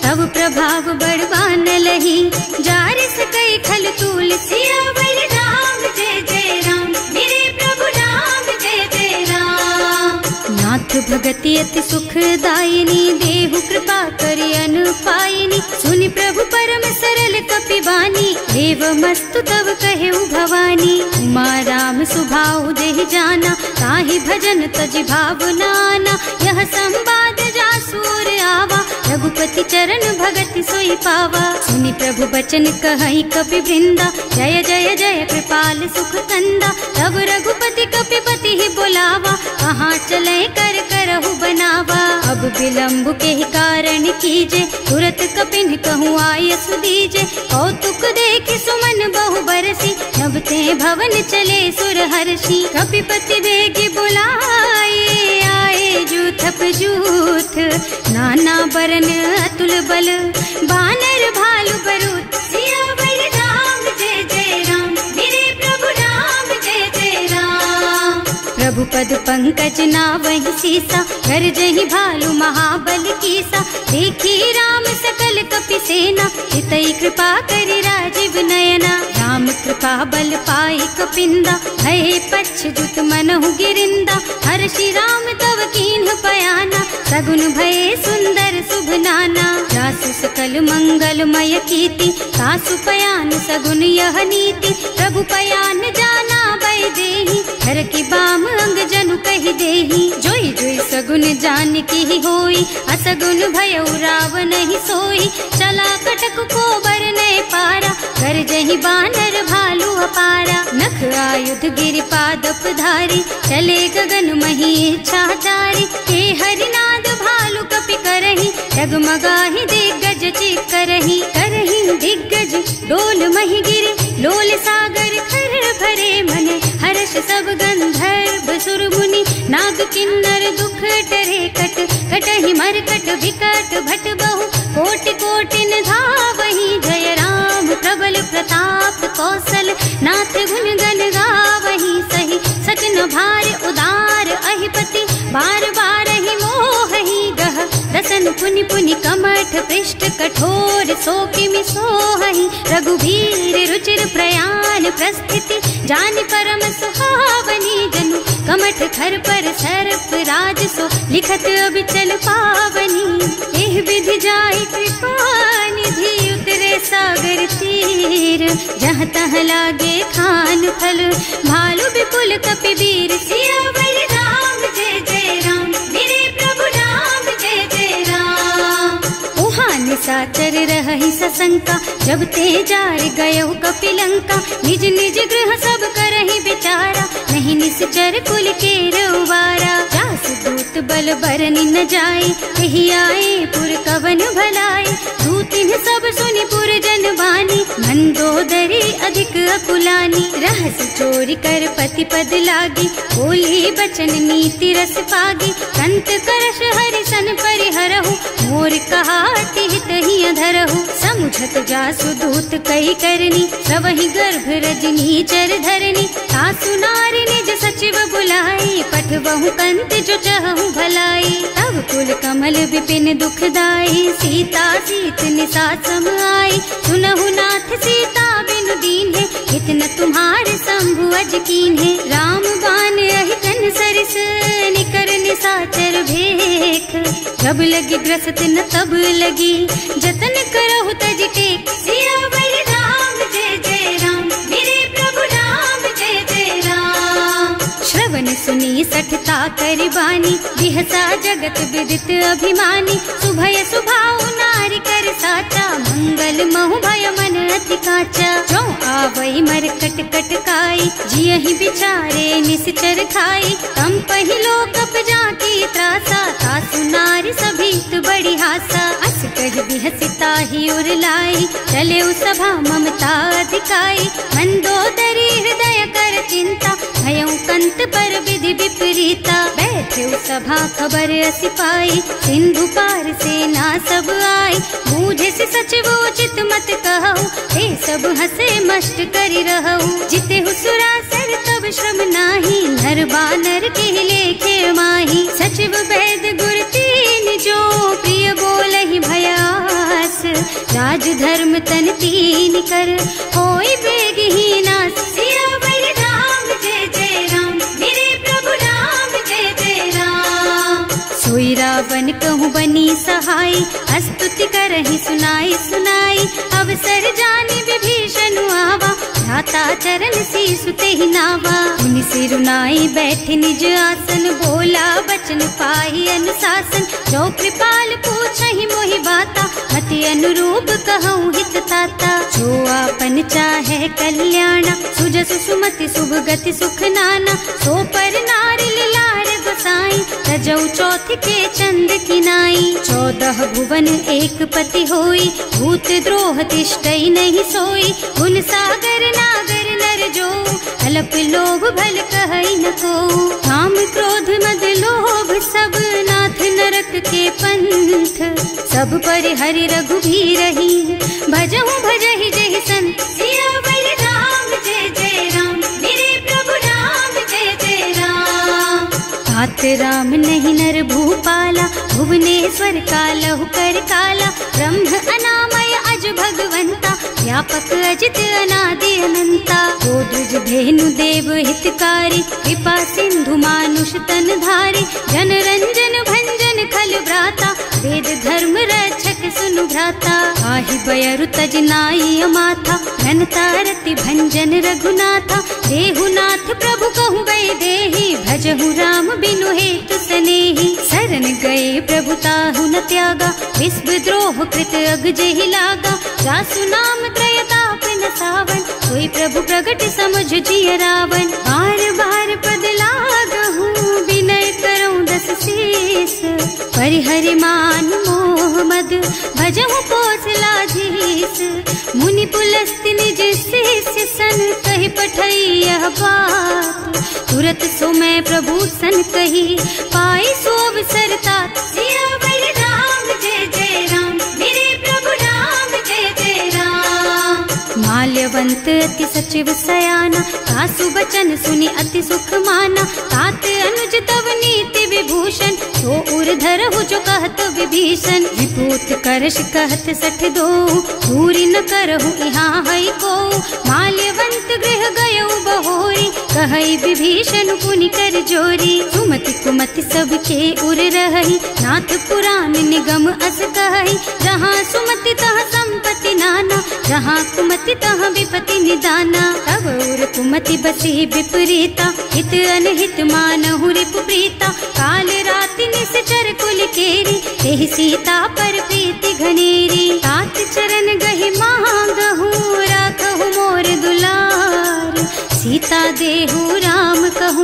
तब प्रभाव बड़वान लही, जार सकई खल तूल। सियावर राम जय जय राम, मेरे प्रभु राम जय जय राम। नाथ भगति अति सुखदायिनी, देहु कृपा करि अनुपायिनी। सुनि प्रभु परम सरल कपि बानी, देवमस्तु तव कहेउ भवानी। उमा राम सुभाउ देहि जाना, ताहि भजन तजि भावनाना। यह संवाद जासुर आवा, रघुपति चरण भगति सोई पावा। सुनि प्रभु बचन कहई कपि वृंदा, जय जय जय कृपाल सुख कंदा। तब रघुपति कपि पति ही बोलावा, कहाँ चले कर करहु बनावा। अब विलंब के कारण कीजे, तुरत कपिन कहूँ आयस दीजे। कौतुक देखि सुमन बहु बरसी, नभ ते भवन चले सुर हर्षि। कपिपति बेगी बुलाए, आए जूथप जूथ। नाना बरन अतुल बल, बानर भालु बरूथ। सियावर राम जय जय राम, मेरे प्रभु राम जय जय राम। प्रभु पद पंकज नावहि सीसा, गरजहि भालु महाबल कीसा। देखी राम सकल कपि सेना, हितई कृपा करि राजीव नयना। राम कृपा बल पाई कपिंदा, भये पच्छजुत मनहु गिरिंदा। हर्षि राम तव कीन्ह पयाना, सगुन भये सुंदर शुभ नाना। जासु सकल मंगलमय कीर्ति, तासु पयान सगुन यह नीति। प्रभु पयान जाना भय देहि, हर की बाम अंग जनु कहि देहि। जोई जोई सगुन जान की होई, असगुन भयउ रावण ही सोई। चला कटक को बरने पारा, कर जहि बानर भालू अपारा। नख आयुध गिरिपादप धारी, चले गगन मही इच्छाचारी। हे हरिनाद भालू कपि करही, डगमगाहि दिग्गज चित करही। करही दिग्गज डोल मही गिरे, लोल सागर खर भरे मने। हर्ष सब गंधर्व सुर मुनि, नाग किन्नर दुख टरे कट। कटहि मरकट विकट भट बहु, कोटि कोटिन धावहि। जय राम प्रबल प्रताप कौशल, नाथ गुण गण गावहि। सही सकन भार उदार अहिपति, बार बार ही मोहि गह। रसन पुनि पुनि कमठ पृष्ठ, कठोर सो किमि सोहि। रघुवीर रुचिर प्रयाण प्रस्थिति, जानि परम सुहावनी। जनु कमठ खर पर सर्प राज सो, लिखत अबिचल पावनी। एह विधि जाय कृपा निधि, उतरे सागर तीर। जहाँ तहाँ लागे खान फल, भालु विपुल कपि वीर। सियावर राम जय जय राम, मेरे प्रभु राम जय जय राम। उहाँ निशाचर रहहि सशंका, जब ते जार गयो कपि लंका। निज निज गृह सब करहि विचारा, नहीं नहीं निश्चर कुल के रउबारा। जास दूत बल बरनि न जाए, यही आए पुर कवन भलाई। दूतिन सब सुनि पुर जन बानी, मंदोदरी अधिक अकुलानी। रहस चोरी कर पति पद लागी, बोली बचन नीति रस पागी। कंत करश हरिसन परिहरहु, मोर कहाति हित ही अधरहु। समुझत जासु दूत कई करनी, सबहि गर्भ रजनी चर धरनी। सासु नारी निज सचिव बुलाई, पठबहु कंत जो चहु भलाई। तब कुल कमल विपिन दुखदाई, सीता सीत निसा सम आई। सुनहु नाथ सीता बिनु दीन है, इतना तुम्हारे शंभु अज कीन है। राम बान अहितन सरिस, निकर निसाचर भेख। जब लगी ग्रसत न तब लगी, जतन करहु तज टेक। सियावर राम जय जय राम, मेरे प्रभु राम जय जय राम। श्रवण सुनी सठता कर बानी, बिहसा जगत विदित अभिमानी। सुभय सुभाउ नारी कर साचा, मंगल महु भय मन अति काचा। जो आवई मर कट कट काई, जियहि बिचारे निश्चर खाई। तम पहिलो कप जाकी त्रासा, सासु नारी सभीत बड़ी हासा। अस कह बिहसिता ही उर लाई, चले सभा ममता अधिकाई। मंदोदरी हृदय कर चिंता, भयउ कंत पर विधि विपरीता। बैठे सभा खबर असी पाई, सिंधु पार सेना सब आई। बूझे से सचिव उचित मत कहु, हे सब हसे मस्त करि रहु। जिते हुसुरासर तब श्रम नाही, नर बानर के लेखे माही। सचिव वैद गुर तीन जो, प्रिय बोलहि भयास। राज धर्म तन तीन कर, होई बेगहि नास। सियावर राम जय जय राम, मेरे प्रभु राम जय जय राम। सोई रावण कहूँ बनी सहाय, स्तुति करहि सुनाई सुनाई। अवसर जानी विभीषण आवा, भ्राता चरण शीसु तेहि नावा। मुनि सिरुनाई बैठे निज आसन, बोला बचन पाहि अनुशासन। जो कृपाल पूछहि मोहि बाता, मति अनुरूप कहूँ हित ताता। जो आपन चाहे कल्याणा, सुजसु सुमति शुभ गति सुख नाना। सो पर नारी लार गोसाई, तजौ चौथ के चंद किनाई। 14 भुवन एक पति होई, भूत द्रोह तिष्ठई नहीं सोई। गुण सागर नागर नर जो, अल्प लोभ भल कहई न को। काम क्रोध मद लोभ सब, नाथ नरक के पंथ। सब पर हरि रघुबीरहि, भजहु भजहि जहि संत। सियावर राम जय जय राम, मेरे प्रभु राम जय जय राम। तात राम नहीं नर भूपाला, भुवनेश्वर कालहु कर काला। ब्रह्म अनामय अज भगवंता, व्यापक अजित अनादि अनंता। गोद्रुज धेनु देव हितकारी, कृपा सिंधु मानुष तन धारी। जन रंजन भंजन खल भ्राता, वेद धर्म रक्षक सुनु भ्राता। आहि बयरु तज नाई अमाथा, घनता रति भंजन रघुनाथा। देहुनाथ प्रभु कहु वैदेही, भजहु राम बिनु हेतु सनेही। शरण गए प्रभु ताहु न त्यागा, विश्व द्रोह कृत अग जेहि लागा। जासु नाम त्रयताप न सावन, सोई प्रभु प्रगट समझ जिय रावण। बार बार पद लागहु, विनय करऊं दस शीस। परिहरि मान मोह मद, भजहु कौशलाधीश। मुनि पुलस्त्य निज शिष्य सन, कहि पठई यह बात। तुरत सो मैं प्रभु सन कही, पाई सो अवसर तात। सियावर राम जय जय राम, मेरे प्रभु राम जय जय राम। माल्यवंत अति सचिव सयाना, सासु बचन सुनि अति सुख माना। तात अनुज तव नीति विभूषण, सो उर धरहु जो कहत विभीषण। विभूत करश कहत सठ दो, दूरी न करहु यहाँ हई को। माल्यवंत गृह गयउ बहोरी, कहई विभीषण पुनि कर जोरी। सुमति कुमति सबके उर रही, नाथ पुराण निगम अस कहई। जहाँ सुमति तहाँ संपत्ति नाना, जहाँ कुमति तहाँ विपति निदाना। तब उर कुमति बसी विपरीता, हित अनहित मानहु रिपु प्रीता। काल राति निश्चर कुल केरी, तेहि सीता पर प्रीति घनेरी। तात चरण गहि मांगहु, राखहु मोर दुलार। सीता देहु राम कहु,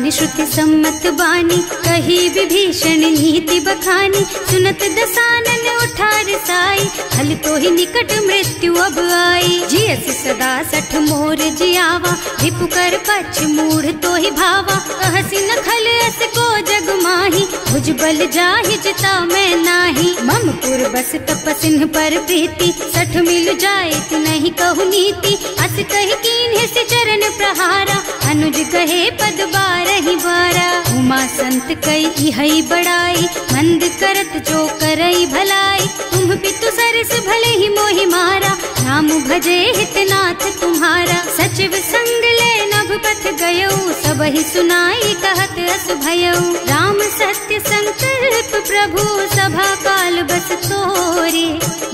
पुराण श्रुति सम्मत बानी, कही विभीषण नीति बखानी। सुनत दसानन उठा रसाई, हल तो ही निकट मृत्यु अब आई। जियस सदा सठ मोर जियावा, रिपु कर पछ मूढ़ तो ही भावा। कहसी न खल अस को जग माही, भुज बल जाहि जिता मैं नाही। मम पुर बस तपसिन पर प्रीति, सठ मिल जाए नहीं कहु नीति। अस कही कीन्ह से चरण प्रहारा, अनुज कहे पद बारहि बारा। उमा संत कई हई बड़ाई, मंद करत जो करई भलाई। तुम पितु सरस भले ही मोहि मारा, नाम भजे हितनाथ तुम्हारा। सचिव संग ले नभ पथ गयो, सब ही सुनाई कहत अस भयो। राम सत्य संकल्प प्रभु, सभा काल बस तोरे।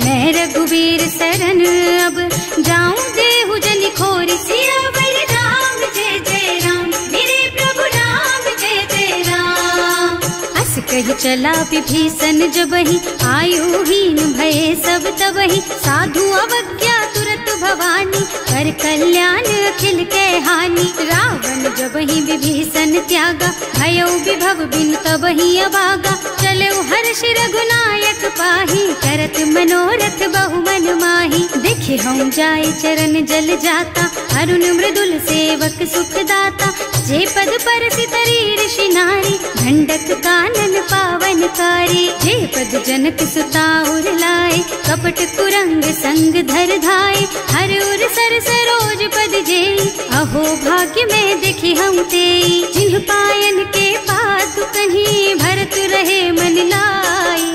मैं रघुवीर सरन अब, जाऊं देहु जनि खोरी। सियावर राम जय जय राम, मेरे प्रभु राम जय जय राम। अस कही चला विभीषण जबहि, आयुहीन भये सब तबहि। साधु अवज्ञा तुरत भवानी, कर कल्याण अखिल के हानि। रावण जबहि विभीषण त्यागा, भयो विभव बिनु तबहि अभागा। चले हर्ष रघुनायक पाही, करत मनोरथ बहु मन माही। देखे हम जाय चरण जल जाता, अरुण मृदुल सेवक सुख दाता। जे पद पर सितरी ऋषि नारी, ढंडक कानन पावन कारी। जे पद जनक सुता उर लाए, कपट कुरंग संग धर धाय। हर उर सर सरोज पद जेई, अहो भाग्य में देखी हम तेई। जिन्ह पायन के पातु कहीं, भरत रहे मन लाई।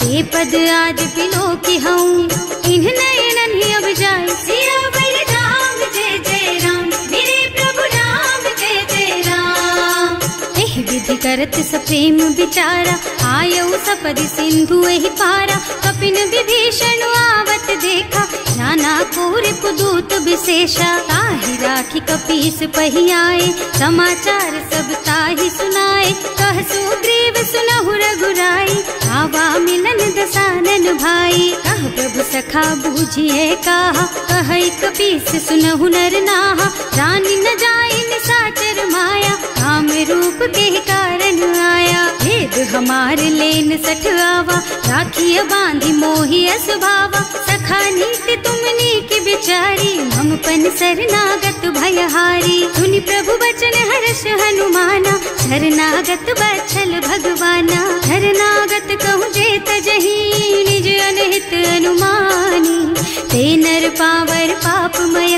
ते पद आज बिलो की हूँ, इन्ह नयनन ही अब जाए। सियावर राम जय जय राम, मेरे प्रभु राम जय जय राम। एह विधि करत सप्रेम विचारा, आयऊ सपदि सिंधु एहि पारा। कपिन विभीषण आवत देखा, जाना कोर पुदूत विशेषा। ताहि राखी कपीस पहि आए, समाचार सब ताहि सुनाए। कह सुग्रीव सुनहु रघुराई, आवा मिलन दसानन भाई। कह प्रभु सखा बूझिए कहा, कहै कपीस सुनहु नर नाहा। रानी न जाय निशाचर माया, काम रूप के कारण आया। भेद हमार लेन सठ आवा, राखिय बांधी मोहि असभावा। सखा नीति तुमनी की बिचारी, मम पन शरणागत भयहारी। सुनि प्रभु बचन हर्ष हनुमाना, शरणागत बछल भगवाना। शरणागत कहूँ जे तजहि, निज अनहित अनुमानी। ते नर पावर पापमय,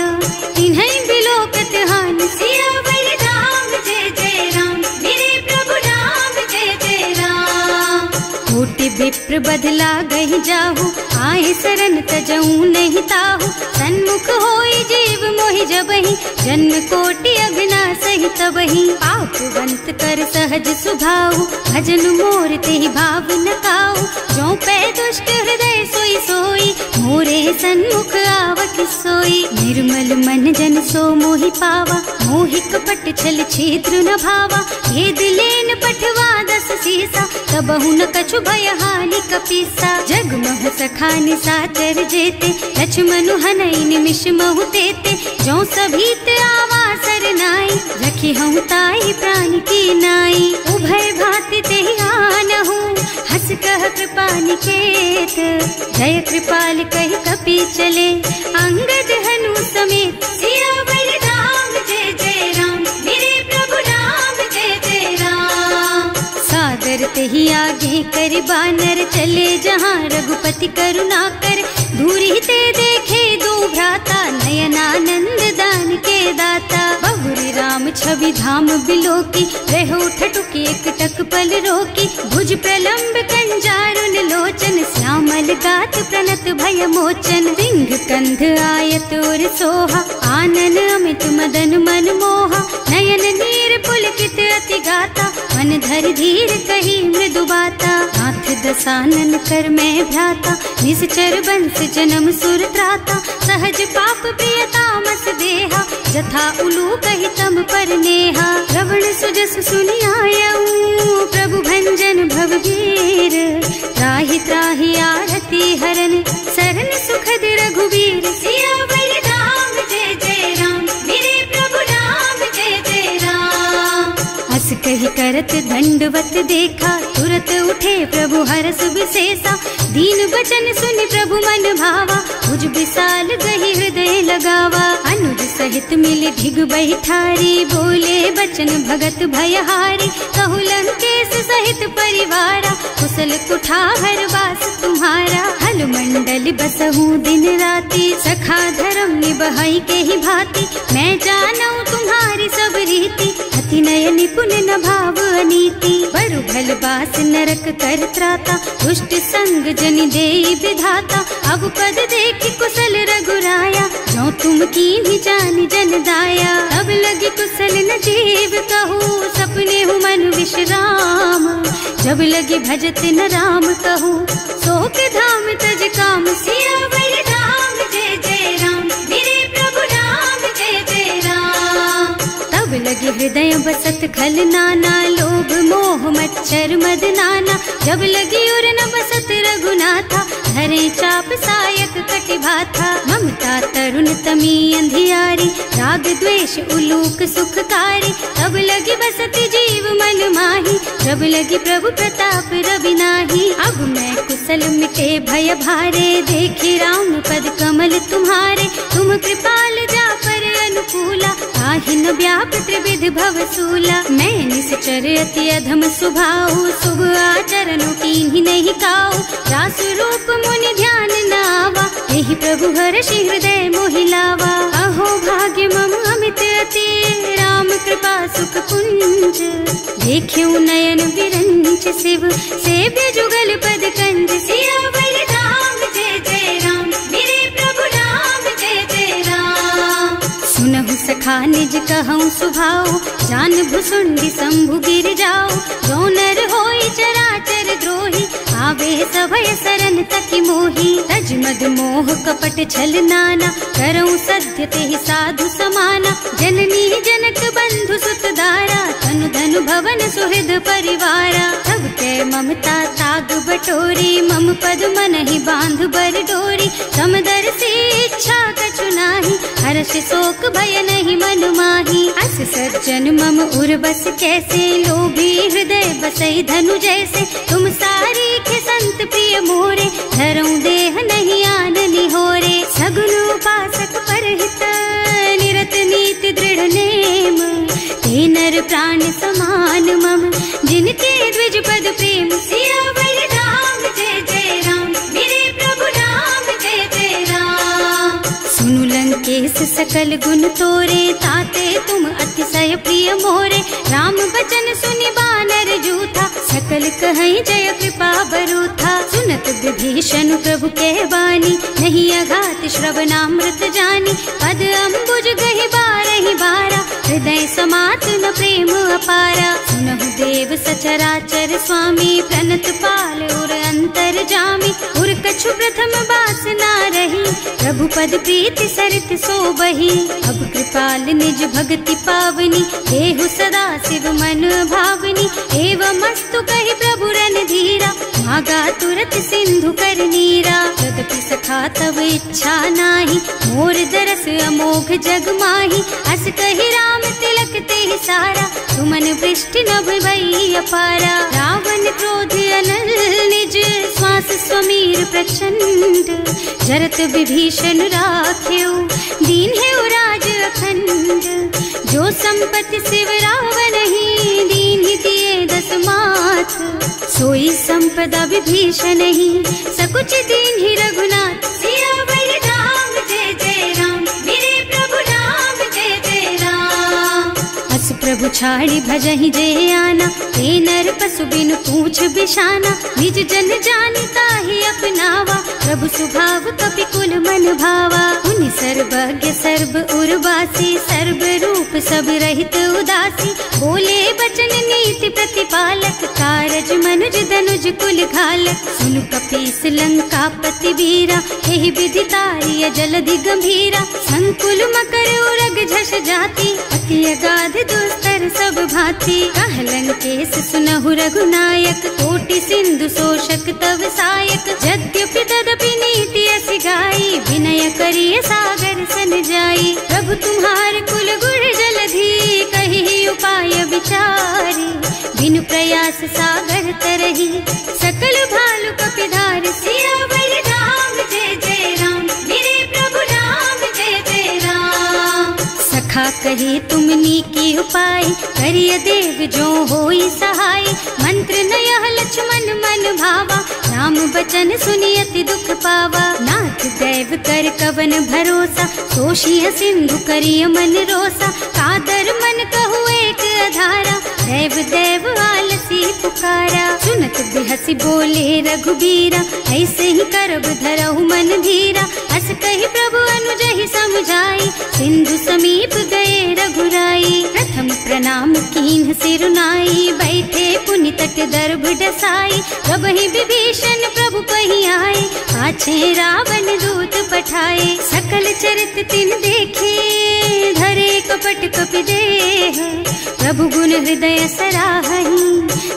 तिन्है बिलोकत हानि। सियावर राम जय जय राम, मेरे प्रभु राम जय जय राम। कोटि विप्र बदला गहि जाहु, आए शरण तजऊ नहीं ताहु। सन्मुख होई जीव मोहि जबहि, जन्म कोटि अघनासहि तबहि। पापवंत कर सहज सुभाऊ, भजन मोर तेहि भाव न काऊ। जो पै दुष्ट हृदय सोई सोई, मोरे सन्मुख आवत सोई। निर्मल मन जन सो मोहि पावा, मोहि कपट छल छिद्र न भावा। ये दिलेन पठवा दस सीसा, तबहु न कछु भय हानि कपीसा। जग मह सखा निशाचर जेते, लक्ष्मणु हनई निमिष महु तेते। जो सभीत आवा सरनाई, रखी हूँ ताई प्राण की नाई। उभय भांति तेहि आनहु, हस कह कृपा निकेत। जय कृपाल कहि कपि चले, अंगद हनु समेत। सियावर राम जय जय राम, मेरे प्रभु राम जय जय राम। सादर तेहि आगे कर बानर, चले जहाँ रघुपति करुणा कर। दूरी ते देखे दो भ्राता, नयनानंद दान के दाता। बहुरी राम छवि धाम बिलोकी, रहो ठठुकी एक टक पल रोकी। भुज प्रलंब कंजारुन लोचन, श्यामल गात प्रणत भय मोचन। सिंह कंध आयत और सोहा, आनन अमित मदन मन मोहा। नयन नीर पुलकित अति गाता, मन धर धीर कही मृदु बाता। नाथ दसानन कर मैं भ्राता, निश्चर बंस जन्म सुर त्राता। सहज पाप प्रियतामस देहा, जथा उलू कही तम पर नेहा। श्रवण सुजस सुनि आयऊ, प्रभु भंजन भवभीर। त्राहि त्राहि आरती हरन, सरन सुखद रघुवीर। सियावर राम जय जय राम, मेरे प्रभु राम जय जय राम। अस करत दंडवत देखा, तुरत उठे प्रभु हरस विशेषा। दीन बचन सुनि प्रभु मन भावा, मुझ विशाल गही हृदय लगावा। अनुज सहित मिल ढिग बैठारी, बोले बचन भगत भयहारी। कहु लंकेश सहित परिवारा, कुशल कुठार वास तुम्हारा। हल मंडल बसहु दिन राति, सखा धर्म निबहाई के ही भांति। मैं जानऊ तुम्हारी सब रीति, अति नय निपुण न भाव अनीति। बरु भल बास नरक कर त्राता, दुष्ट संग जनि देई विधाता। अब पद देखि कुशल रघुराया, जो तुम कीन्ही जानि जन दाया। अब लगी कुशल न जीव कहू, सपने हूँ मन विश्राम। जब लगी भजत न राम कहूँ, शोक धाम तज काम। सियावर राम जय जय राम, मेरे प्रभु राम जय जय राम। तब लगी हृदय बसत खल नाना, लोभ मोह मच्छर मद नाना। जब लगी उर न बसत रघुनाथा, धरे चाप सायक कटिभाथा। ममता तरुण तमी अंधियारी, राग द्वेष उलूक सुखकारी। तब लगी बसत जीव मन माही, जब लगी प्रभु प्रताप रवि नाही। अब मैं कुशल मिटे भय भारे, देखे राम पद कमल तुम्हारे। तुम कृपाल जा पर अनुकूला, ताहि न व्याप त्रिविध भवसूला। मैं निश्चर अति अधम सुभाऊ, शुभ आचरणों कीन्ही नहीं काऊ। रासु रूप मुनि ध्यान न आवा, यही प्रभु हर्षि हृदय मोहि लावा। अहो भाग्य मम अमित अति, राम कृपा सुख पुंज। देख्यऊ नयन विरंच शिव, सेव्य जुगल पद कंज। सियावर राम जय जय राम, मेरे प्रभु राम जय जय राम। सुनहु सखा निज कहऊँ सुभाऊ, जान भुसुंडी शंभु गिर जाओ। जो नर होई चराचर द्रोही, आवे सभय सरन तकी मोही। तज मद मोह कपट छल नाना, करऊँ सत्य तेहि साधु समाना। जननी जनक बंधु सुत दारा, तनु धनु भवन सुहृद परिवारा। तब के ममता ताग बटोरी, मम पद मन ही बांध बर डोरी। समदर्शी इच्छा कछु नाही, हर्ष शोक भय नहीं मन माही। अस सज्जन मम उर बस कैसे, लोभी हृदय बसई धनु जैसे। तुम सारी के संत प्रिय मोरे, धरऊं देह नहीं आन निहोरे। सगुन उपासक परहित, निरत नीति दृढ़ नेम। ते नर प्राण समान मम, जिनके द्विज पद प्रेम। सियावर राम जय जय राम, मेरे प्रभु राम जय जय राम। सुनु लंकेश सकल गुण तोरे, ताते तुम अतिशय प्रिय मोरे। राम बचन सुनि बानर जूथा, सकल कहई जय कृपा बरूथा। सुनत विभीषण प्रभु के बानी, नहीं अघात श्रवणामृत जानी। पद अम्बुज गहि बारहि बारा, हृदय समात न प्रेम अपारा। सुनहु देव सचराचर स्वामी, प्रणत पाल उर अंतर जामी। उर कछु प्रथम बास ना रही, प्रभु पद प्रीति सरित सो बही। अब कृपाल निज भक्ति पावनी, देहु सदा शिव मन भावनी। एवं मस्तु कहि प्रभु रन धीरा, मागा तुरत सिंधु कर नीरा। यद्यपि सखा तब इच्छा नाही, मोर दरस अमोघ जग माही। अस कहि राम तिलक तेहि सारा, सुमन वृष्टि नभ भई अपारा। रावण क्रोध अनल निज, श्वास स्वमीर प्रचंड। जरत विभीषण राख्यो, दीन है राज अखंड। जो संपत्ति शिव रावण ही, दीन ही दिए दस माथ। सोई संपदा विभीषण ही, सकुच दीन ही रघुनाथ। सियावर राम जय जय राम, मेरे प्रभु राम जय जय राम। अस प्रभु छाड़ी भजहि जय आना, ते नर पशु बिनु पूछ बिशाना। निज जन जानता ही अपनावा, प्रभु सुभाव कपि कुल मन भावा। उनि सर्वज्ञ सर्व उर्वासी, सर्व रूप सब रहित उदासी। बोले बचन नीति प्रतिपालक, कारज मनुज धनुज कुल घालक। सुनु कपीस लंका पति वीरा, यही विधि तारिय जलधि गंभीरा। संकुल मकर उरग झष जाति, अति अगाध दुस्तर सब भांति। कह लंकेश सुनहु रघुनायक, कोटि सिंधु शोषक तव सायक। यद्यपि तदपि नीति असि गाई, विनय करिय सागर सन जाई। प्रभु तुम्हार कुल गुण जलधि, कहि उपाय विचारी। रस सागर तरही। सकल भालु कपिधार सियावर राम जय जय राम, मेरे प्रभु राम जय जय राम। सखा कहे तुमनी की उपाय, करिय देव जो होई सहाय। मंत्र न यह लक्ष्मण मन भावा, राम बचन सुनि अति दुख पावा। नाथ दैव कर कवन भरोसा, सोषिय सिंधु करिय मन रोसा। कादर मन कहु एक अधारा, दैव दैव आलसी पुकारा। सुनत बिहसी बोले रघुबीरा, ऐसे ही करब धरहु मन धीरा। अस कहि प्रभु अनुजहि समझाई, सिंधु समीप गए रघुराई। प्रथम प्रणाम कीन्ह सिरुनाई, बैठे पुनि तट दर्भ डसाई। प्रभहि विभीषण प्रभु पहि आए, पाछे रावण दूत पठाए। सकल चरित तिन देखे, धरे कपट कपि देह। प्रभु गुण हृदय सराहहि,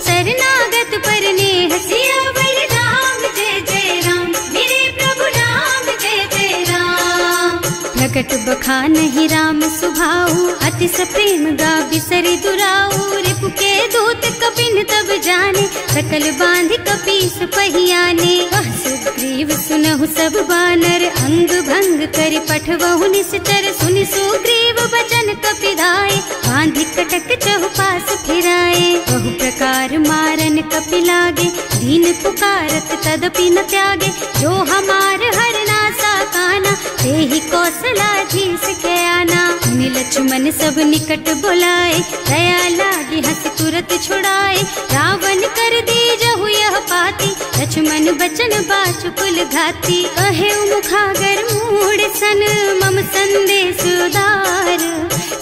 शरणागत पर नेह। सियावर राम जय जय राम, मेरे प्रभु राम जय जय राम। प्रकट बखानहि राम सुभाऊ, अति सप्रेम गा बिसरि दुराऊ। रिपु के दूत कपिन तब जाने, सकल बांधि कपीस पहियाने। वह सुग्रीव सुनहु सब बानर, अंग भंग करि पठवहु निश्चर। सुनि सुग्रीव बचन कपिधाय, बांधि कटक चहुपास फिराए। बहु प्रकार मारन कपि लागे, दीन पुकारत तदपि न त्यागे। जो हमार हरना सा काना, तेहि कौशलाधीश के आना। मुनि लक्ष्मण सब निकट बुलाए, दया लागी हंस तुरत छुड़ाए। रावण कर दीजहु यह पाती, लक्ष्मण बचन बाचु कुल घाती। कहे मुखागर मूढ़ सन, मम संदेश उदार।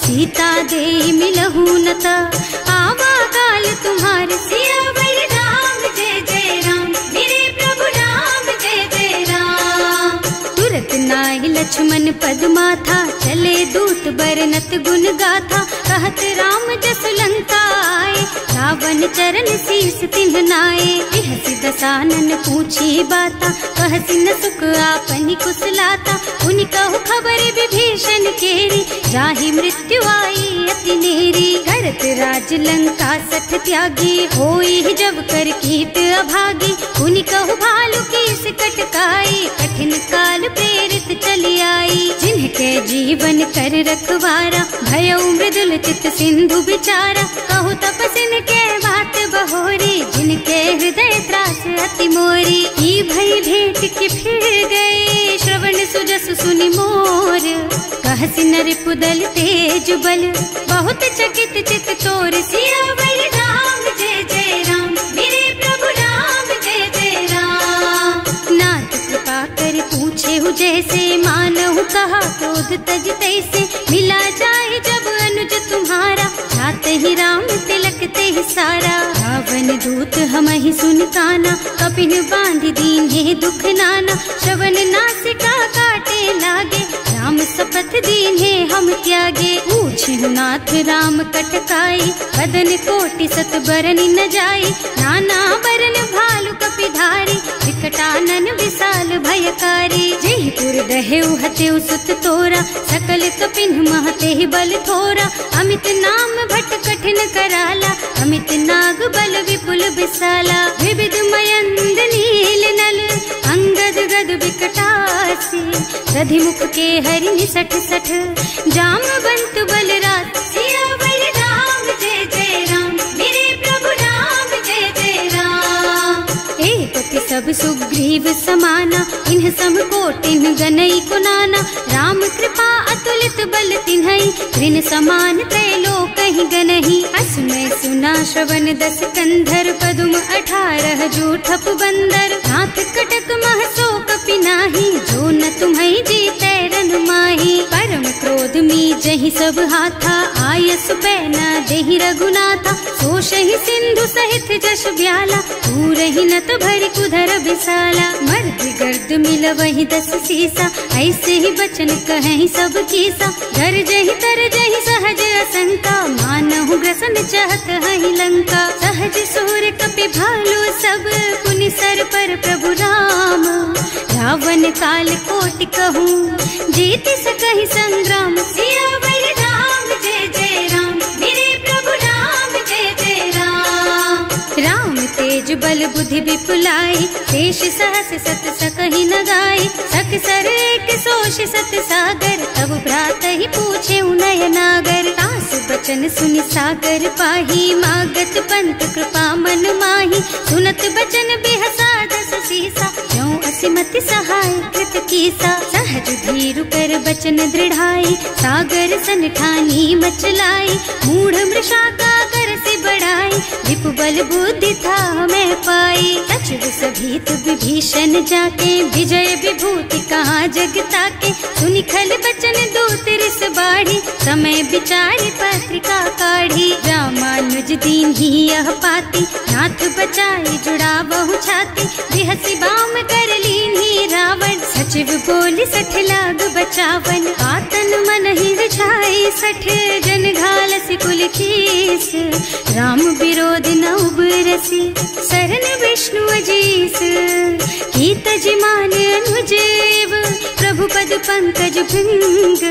सीता दे मिलहु न ता, आवा काल तुम्हार। सियावर राम जय जय राम, मेरे प्रभु राम जय जय राम। तुरत नाहि लक्ष्मण पद माथा, चले दूत बरनत गुण गाथा। कहत राम जसु लंका आए, रावण चरण शीस तिन्ह नाए। बिहसि दसानन पूछी बाता, कहसि न सुख आपनि कुशलाता। उनि कहु खबर विभीषण केरी, जाहि मृत्यु आई अति नेरी। करत राज लंका सठ त्यागी, होई जब कर कीट अभागी। उनि कहु भालु कीस कटकाई, कठिन काल प्रेरित चली आई। जिनके जीवन कर रखवारा, भयउ मृदुल चित सिंधु बिचारा। कहु तपसिन के बात बहोरी, जिनके हृदय त्रास अति मोरी। ई भई भेंट कि फिर गए, श्रवण सुजस सुनि मोर। कहसि न रिपुदल तेज बल, बहुत चकित चित तोर। सियावर राम जय जय राम, मेरे प्रभु राम जय जय राम। नाथ कृपा कर पूछे हु जैसे, मानहु कहा क्रोध तज तैसे। मिला जाए जब अनुज तुम्हारा, जाते ही राम तिलक ते सारा। रावण दूत हमहि सुन काना, कपिन बांधि दीन्हे दुख नाना। श्रवण नासिका काटे लागे, राम शपथ दीन्हे हम त्यागे। पूछिहु नाथ राम कटकाई, बदन कोटि सत बरनि न जाई। नाना बरन भालु कपिधारी, विकटानन विशाल भयकारी। जेहि पुर दहेउ हतेउ सुत तोरा, सकल कपिन महते बल थोरा। अमित नाम भट कठिन कराला, अमित नाग बल विपुल विशाला। विविध मयंद नील नल, अंगद गद विकटासी। दधिमुख के हरि निसठ सठ, जामवंत बलराज। सियावर राम जय जय राम, मेरे प्रभु राम जय जय राम। एक सब सुग्रीव समाना, इन्ह सम कोटिन गनई कुनाना। राम कृपा अतुलित बल तिन्हई, ऋण समान त्रैलोकहि गनहि। असमय सुना श्रवण दस कंधर, पदुम 18 जूठप बंदर। नाथ कटक मह सो कपि नाही, जो न तुम्हई जीतै रन माही। परम क्रोध मी जहि सब हाथा, आयस पैना देहि रघुनाथा। सोषहि सिंधु सहित जश ब्याला, पूरहि नत भरि कुधर विशाला। मर्दि गर्द मिलवहि 10 सीसा, ऐसे ही बचन कहेहि सब कीसा। गरजहि तरजहि सहज असंका, मानहु ग्रसन चाहत हहि लंका। सहज सूर कपि भालु सब, पुनि सर पर प्रभु राम। रावण काल कोटि कहूँ, जीत सकहि संग्राम। सियावर राम जय जय राम, मेरे प्रभु राम जय जय राम। निज बल बुद्धि विपुलाई, शेष सहस सत सकहि न गाय, सक सर एक सोष सत सागर, तब भ्रात ही पूछे नय नागर। तास बचन सुनि सागर पाही, मागत पंत कृपा मन माही, सुनत बचन बिहसा दस सीसा, ज्यों असिमति सहाय कृत कीसा। सहज धीरु कर बचन दृढ़ाई, सागर सन ठानी मचलाई, मूढ़ मृषा का कर से बढ़ाई, विपु बल बुद्धि था मैं पाई। सचिव सभीत विभीषण जाके, विजय विभूति कहाँ जग ताके, सुनि खल बचन दूत रिस बाढ़ी, समय विचारि पत्रिका काढ़ी। रामानुज दीन ही यह पाती, नाथ बचाई जुड़ा बहु छाती, बिहसी बाम कर लीन्ही रावण, सचिव बोली सठ लाग बचावन। आतन मन ही रिझाई सठ, जन घालसी कुल कीस, राम विरोध न उबरसी, सरन विष्णु अजीस। कीत जिमान अनुजेव, प्रभु पद पंकज भृंग,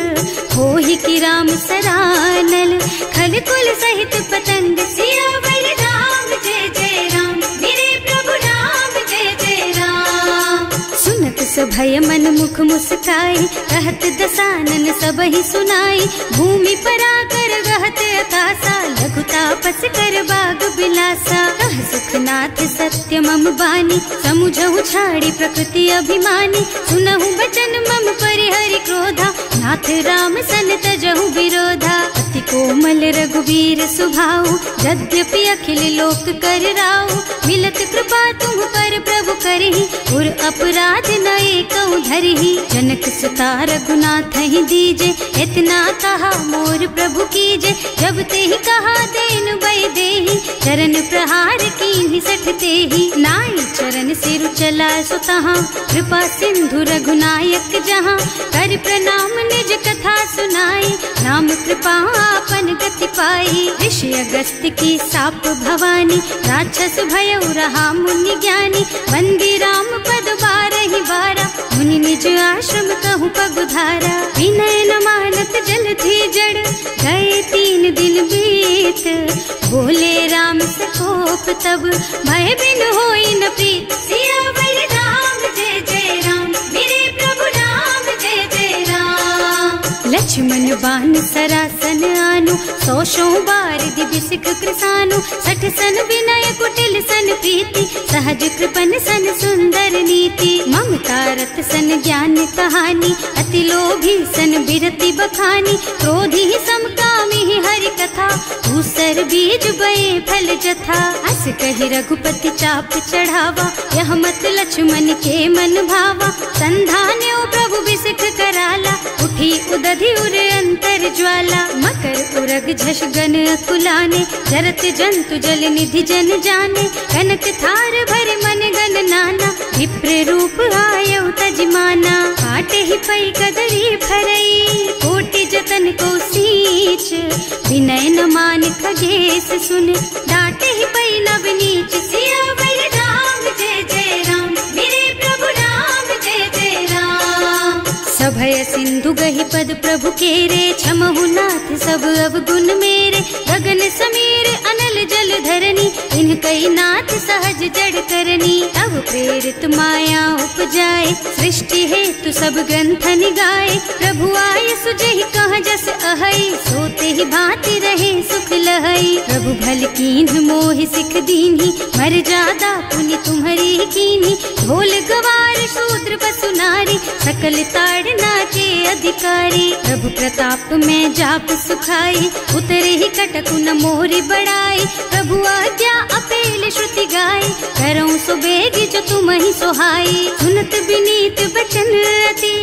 होहि की राम सरानल, खल कुल सहित पतंग। सियावर राम जय जय राम, मेरे प्रभु राम जय जय राम। सुनत सभय मन मुख मुस्काई, कहत दसानन सबहि सुनाई, भूमि पराकर गहत अकासा, लघु तापस कर बाग बिलासा। कह सुखनाथ सत्य मम बानी, समुझहु छाड़ी प्रकृति अभिमानी, सुनहु बचन मम परिहरि क्रोधा, नाथ राम सन तजहु विरोधा। अति कोमल रघुवीर सुभाऊ, यद्यपि अखिल लोक कर राऊ, मिलत कृपा तुम पर प्रभु करहि, उर अपराध न एकौ धरहि। जनक सुता रघुनाथ ही दीजे, इतना कहा मोर प्रभु कीजे, जब ते ही कहा देन बय देहि, चरण प्रहार कीन्हि सठ तेहि। नाई चरण सिरु चला सुतहाँ, कृपा सिंधु रघुनायक जहाँ, कर प्रणाम निज कथा सुनाई, नाम कृपा आपन गति पाई। ऋषि अगस्त्य की साप भवानी, राक्षस भयउ रहा मुनि ज्ञानी, बंदी राम पद बारहि बारा, मुनि निज आश्रम कहूँ पगुधारा। विनय न मानत जल थी जड़, गए 3 दिन बीत, बोले राम सकोप तब, भय बिन होई न प्रीत। सियावर राम जय जय राम, मेरे प्रभु राम जय जय राम। लक्ष्मण बान सरासन आनु, 100 बार दिव्य सिख कृसानु, 60 सन विनय कुटिल सन प्रीति, सहज कृपन सन सुंदर नीति। ममता रत सन ज्ञान कहानी, अति लोभी सन बिरति बखानी, क्रोधी समकामी हरि कथा, दूसर बीज बये फल जथा। अस कहि रघुपति चाप चढ़ावा, यह मत लक्ष्मण के मन भावा, संधान्यो प्रभु बिसिख कराला, उठी उदधि उर अंतर ज्वाला। मकर उरग झष गन अकुलाने, जरत जंतु जल निधि जन जाने, कनक थार भर मन गन नाना, विप्र रूप आयउ तजमाना। काटे ही पई कदरी भरई, कोटि जतन को सींच, विनय न मान खगेश सुन, डांटे ही पई नव नीच। सियावर राम जय जय राम, मेरे प्रभु राम जय जय राम। सभय सिंधु गहि पद प्रभु केरे, क्षमहु नाथ सब अवगुण मेरे, गगन समीर अनल जल धरनी, इनकई नाथ सहज जड़ करनी। तब प्रेरित माया उपजाए, सृष्टि हेतु सब ग्रंथन गाए, प्रभु आय सुजहि कह जस अहै, सोते ही भांति रहे सुख लहै। प्रभु भल कीन्ह मोहि सिख दीन्ही, मर जादा पुनि तुम्हरी कीन्ही, ढोल गवार शूद्र पशु नारी, सकल ताड़ना के अधिकारी। प्रभु प्रताप में जाप सुखाई, उतरे ही कटकु न मोरि बड़ाई, प्रभु आज्ञा अपेल श्रुति गाय, करऊं सो बेगी जो तुम ही सोहाई। सुनत विनीत बचन अति,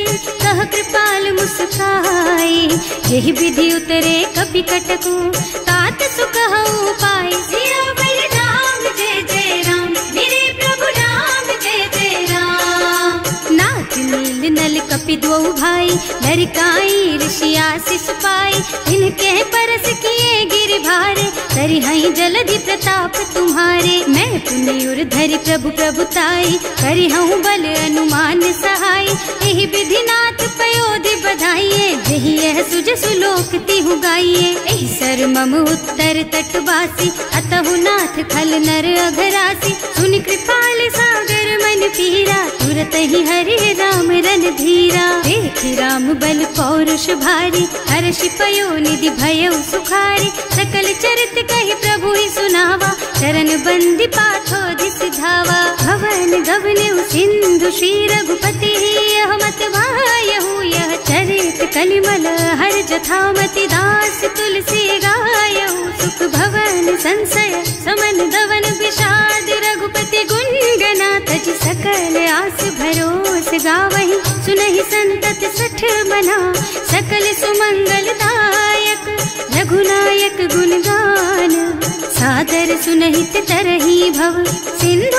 कह कृपाल मुस्काई, यही विधि उतरे कपि कटकु, तात सुकहु पाई। सियावर राम जय जय राम, मेरे प्रभु राम जय जय राम। नाथ नील नल कपि द्वौ भाई, लरिकाई ऋषि आशीष पाई, इनके परस किए गिर भारे, तरिहई जलधि प्रताप तुम्हारे। मैं पुनि उर धरि प्रभु प्रभुताई, करिहऊँ बल अनुमान सहाय, यही विधि नाथ पयोधि बधाइए, जही यह सुज सुलोक तिहु गाइए। एहि सर मम उत्तर तटवासी, अतहु नाथ खल नर अघरासी। सुनि कृपाल सागर मन पीरा, तुरत ही हरि राम रन धीरा। देखि राम बल पौरुष भारी, हर्षि पयो निधि भयउ सुखारी। सकल चरित कहि प्रभु ही सुनावा, चरण बंदी पाथो दिस धावा। भवन गवनेउ सिंधु श्री रघुपति, यह मत वायहु यह चरित कलिमल हर जथामति। दास तुलसी गायहु, सुख भवन संशय समन दवन विषाद। रघुपति गुण गना तज सकल आस भरोस गावहि। सुनहि संतत सठ मना, सकल सुमंगल दायक। रघुनायक गुण गान, सादर सुनहित तरहि भव। सिंधु